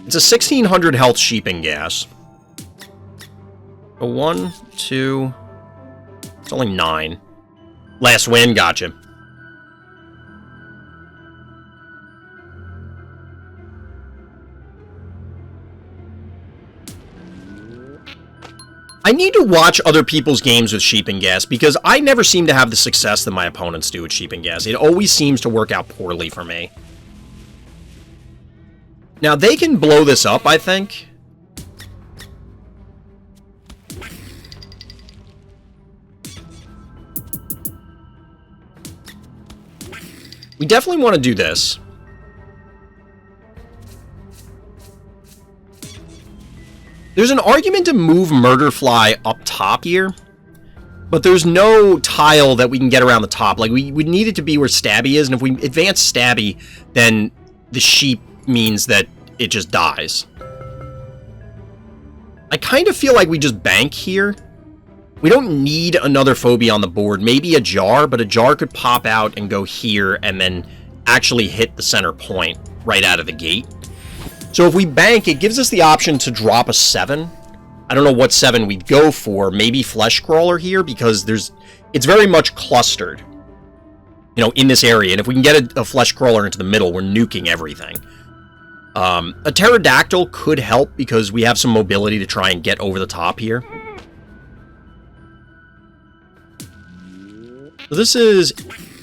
It's a 1600 health Sheeping Gas. A 1, 2... It's only 9. Last win, gotcha. I need to watch other people's games with Sheeping Gas, because I never seem to have the success that my opponents do with Sheeping Gas. It always seems to work out poorly for me. Now, they can blow this up, I think. We definitely want to do this. There's an argument to move Murderfly up top here, but there's no tile that we can get around the top. Like, we need it to be where Stabby is, and if we advance Stabby, then the sheep means that it just dies. I kind of feel like we just bank here. We don't need another Phobie on the board. Maybe a jar, but a jar could pop out and go here and then actually hit the center point right out of the gate. So if we bank, it gives us the option to drop a 7. I don't know what 7 we'd go for. Maybe Flesh Crawler here, because it's very much clustered, you know, in this area. And if we can get a Flesh Crawler into the middle, we're nuking everything. A Pterodactyl could help because we have some mobility to try and get over the top here. So this is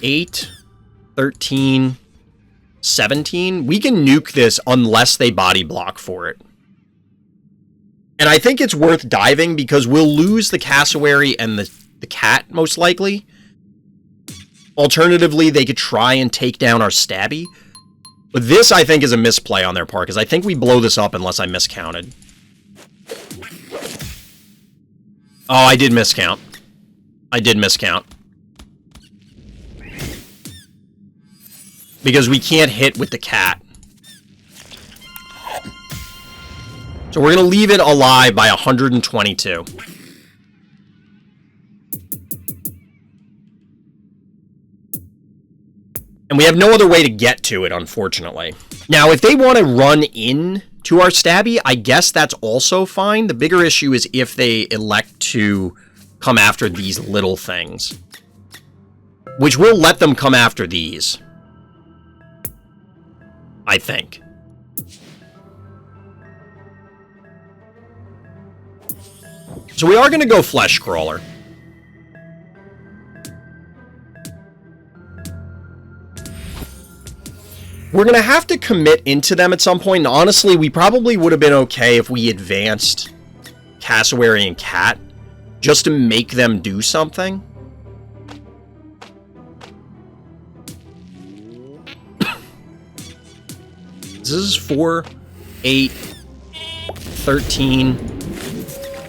8, 13, 17. We can nuke this unless they body block for it. And I think it's worth diving because we'll lose the Cassowary and the cat, most likely. Alternatively, they could try and take down our Stabby. But this, I think, is a misplay on their part, because I think we blow this up unless I miscounted. Oh, I did miscount. I did miscount. Because we can't hit with the cat. So we're going to leave it alive by 122. And we have no other way to get to it, unfortunately. Now, if they want to run in to our Stabby, I guess that's also fine. The bigger issue is if they elect to come after these little things. Which will let them come after these. I think. So we are going to go Flesh Crawler. We're going to have to commit into them at some point, and honestly, we probably would have been okay if we advanced Cassowary and Cat, just to make them do something. This is 4, 8, 13...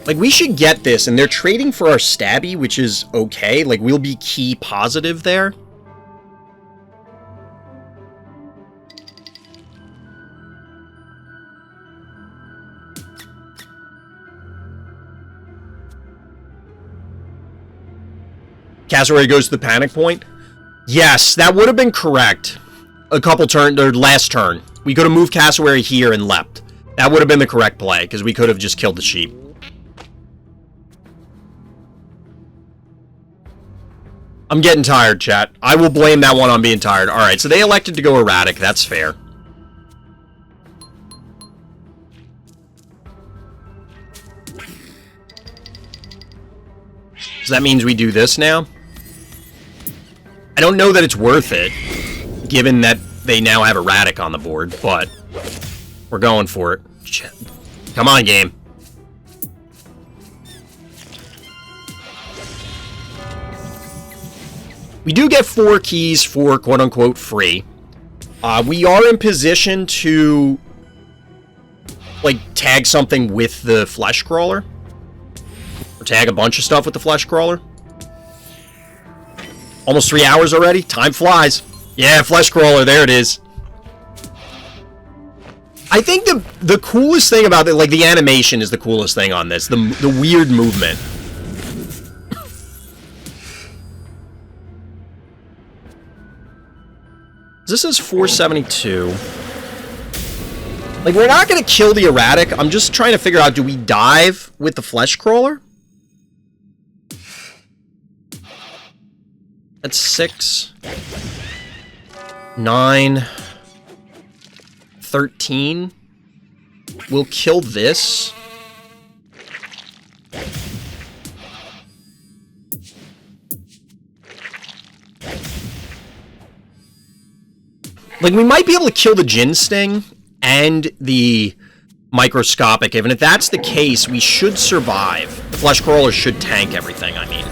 Like, we should get this, and they're trading for our Stabby, which is okay. Like, we'll be key positive there. Cassowary goes to the panic point. Yes, that would have been correct. A couple turn, or last turn. We could have moved Cassowary here and leapt. That would have been the correct play, because we could have just killed the sheep. I'm getting tired, chat. I will blame that one on being tired. Alright, so they elected to go erratic. That's fair. So that means we do this now? I don't know that it's worth it, given that they now have erratic on the board, but we're going for it. Come on, game. We do get 4 keys for quote-unquote free. We are in position to, like, tag something with the flesh crawler. Or tag a bunch of stuff with the flesh crawler. Almost 3 hours already? Time flies. Yeah, flesh crawler, there it is. I think the coolest thing about it, like, the animation is the coolest thing on this. The weird movement. This is 472. Like, we're not going to kill the erratic. I'm just trying to figure out, do we dive with the flesh crawler? That's 6. 9. 13. We'll kill this. Like, we might be able to kill the Jinn Sting and the microscopic. Even if that's the case, we should survive. The flesh crawler should tank everything, I mean.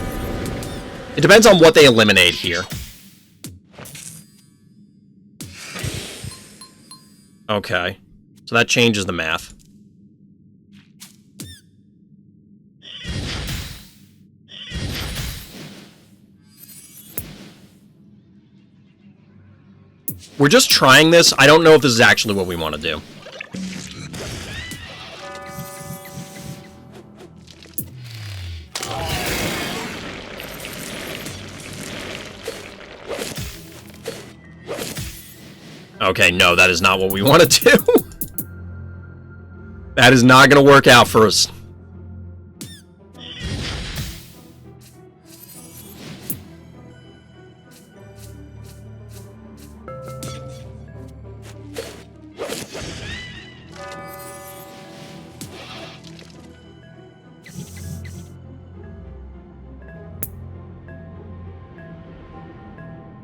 It depends on what they eliminate here. Okay. So that changes the math. We're just trying this. I don't know if this is actually what we want to do. Okay, no, that is not what we want to do. That is not going to work out for us.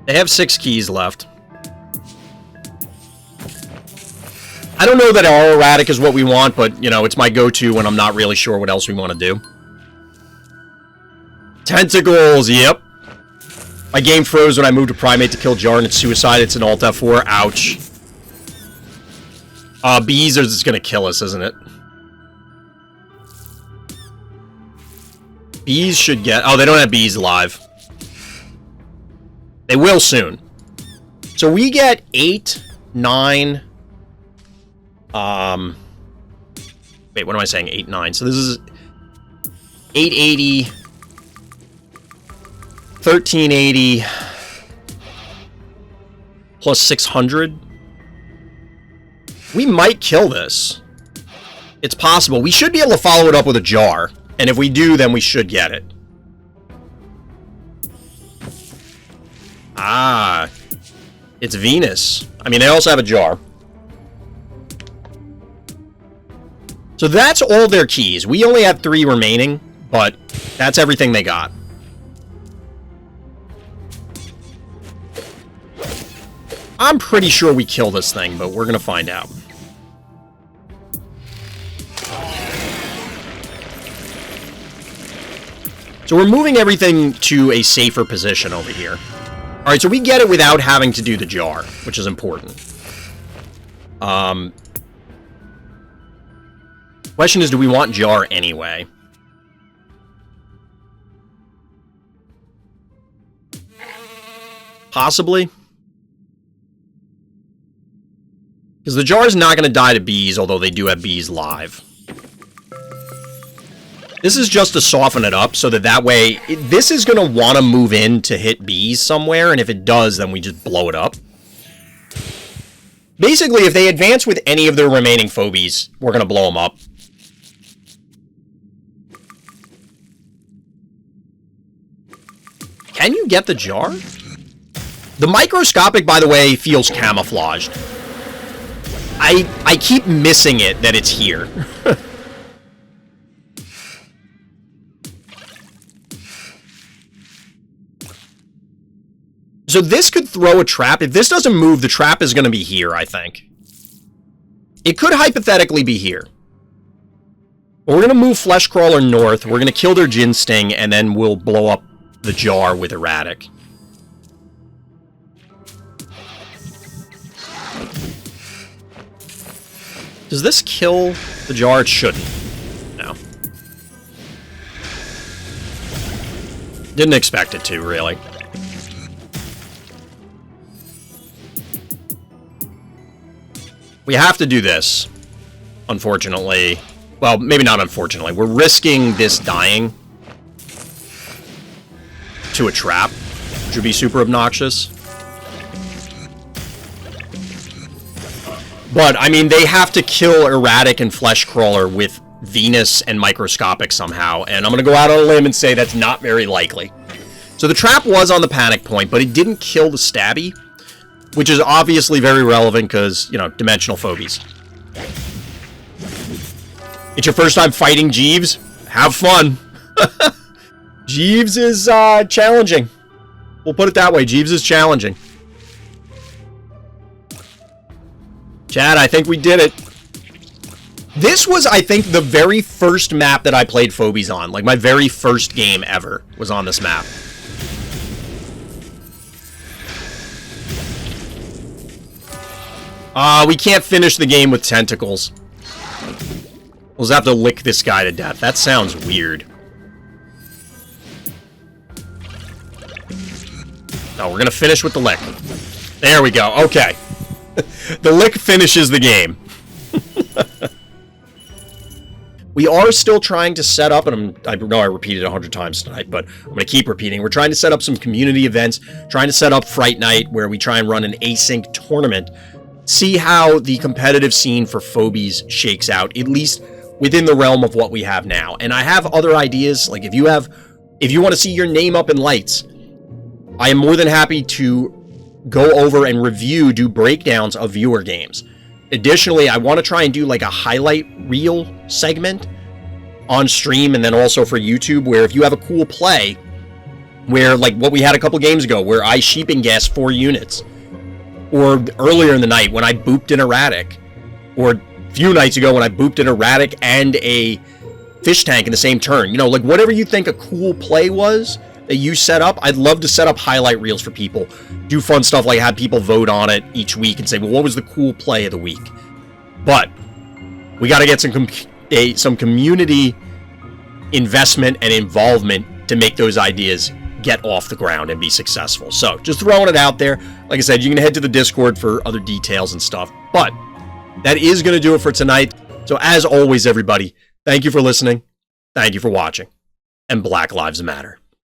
They have 6 keys left. I don't know that our erratic is what we want, but, you know, it's my go-to when I'm not really sure what else we want to do. Tentacles, yep. My game froze when I moved to Primate to kill Jar and it's suicide. It's an Alt F4. Ouch. Bees are just going to kill us, isn't it? Bees should get... Oh, they don't have bees alive. They will soon. So we get 8, 9... Wait, what am I saying? 8, 9. So this is 880, 1380, plus 600. We might kill this. It's possible. We should be able to follow it up with a jar. And if we do, then we should get it. Ah. It's Venus. I mean, they also have a jar. So that's all their keys. We only have 3 remaining, but that's everything they got. I'm pretty sure we kill this thing, but we're going to find out. So we're moving everything to a safer position over here. Alright, so we get it without having to do the jar, which is important. Question is, do we want jar anyway? Possibly. Because the jar is not going to die to bees, although they do have bees live. This is just to soften it up, so that way... this is going to want to move in to hit bees somewhere, and if it does, then we just blow it up. Basically, if they advance with any of their remaining phobies, we're going to blow them up. Can you get the jar? The microscopic, by the way, feels camouflaged. I keep missing it that it's here. So this could throw a trap. If this doesn't move, the trap is going to be here, I think. It could hypothetically be here. But we're going to move Flesh Crawler north. We're going to kill their Jinn Sting, and then we'll blow up the jar with Erratic. Does this kill the jar? It shouldn't. No. Didn't expect it to, really. We have to do this, unfortunately. Well, maybe not unfortunately. We're risking this dying to a trap, which would be super obnoxious. But, I mean, they have to kill Erratic and Fleshcrawler with Venus and Microscopic somehow, and I'm going to go out on a limb and say that's not very likely. So the trap was on the Panic Point, but it didn't kill the Stabby, which is obviously very relevant because, you know, dimensional phobies. It's your first time fighting Jeeves? Have fun. Jeeves is challenging. We'll put it that way. Jeeves is challenging. Chad, I think we did it. This was, I think, the very first map that I played Phobies on. Like, my very first game ever was on this map. We can't finish the game with tentacles. We'll just have to lick this guy to death. That sounds weird. No, we're gonna finish with the lick. There we go. Okay. The lick finishes the game. We are still trying to set up, and I know I repeated 100 times tonight, but I'm going to keep repeating. We're trying to set up some community events, trying to set up Fright Night, where we try and run an async tournament, see how the competitive scene for Phobies shakes out, at least within the realm of what we have now. And I have other ideas, like if you want to see your name up in lights, I am more than happy to go over and do breakdowns of viewer games. Additionally, I want to try and do like a highlight reel segment on stream and then also for YouTube, where if you have a cool play, where like what we had a couple games ago, where I sheeping gas 4 units, or earlier in the night when I booped an Erratic, or a few nights ago when I booped an Erratic and a fish tank in the same turn. You know, like whatever you think a cool play was that you set up, I'd love to set up highlight reels for people. Do fun stuff like have people vote on it each week and say, well, what was the cool play of the week? But we got to get some community investment and involvement to make those ideas get off the ground and be successful. So just throwing it out there. Like I said, you can head to the Discord for other details and stuff. But that is going to do it for tonight. So as always, everybody, thank you for listening. Thank you for watching. And Black Lives Matter.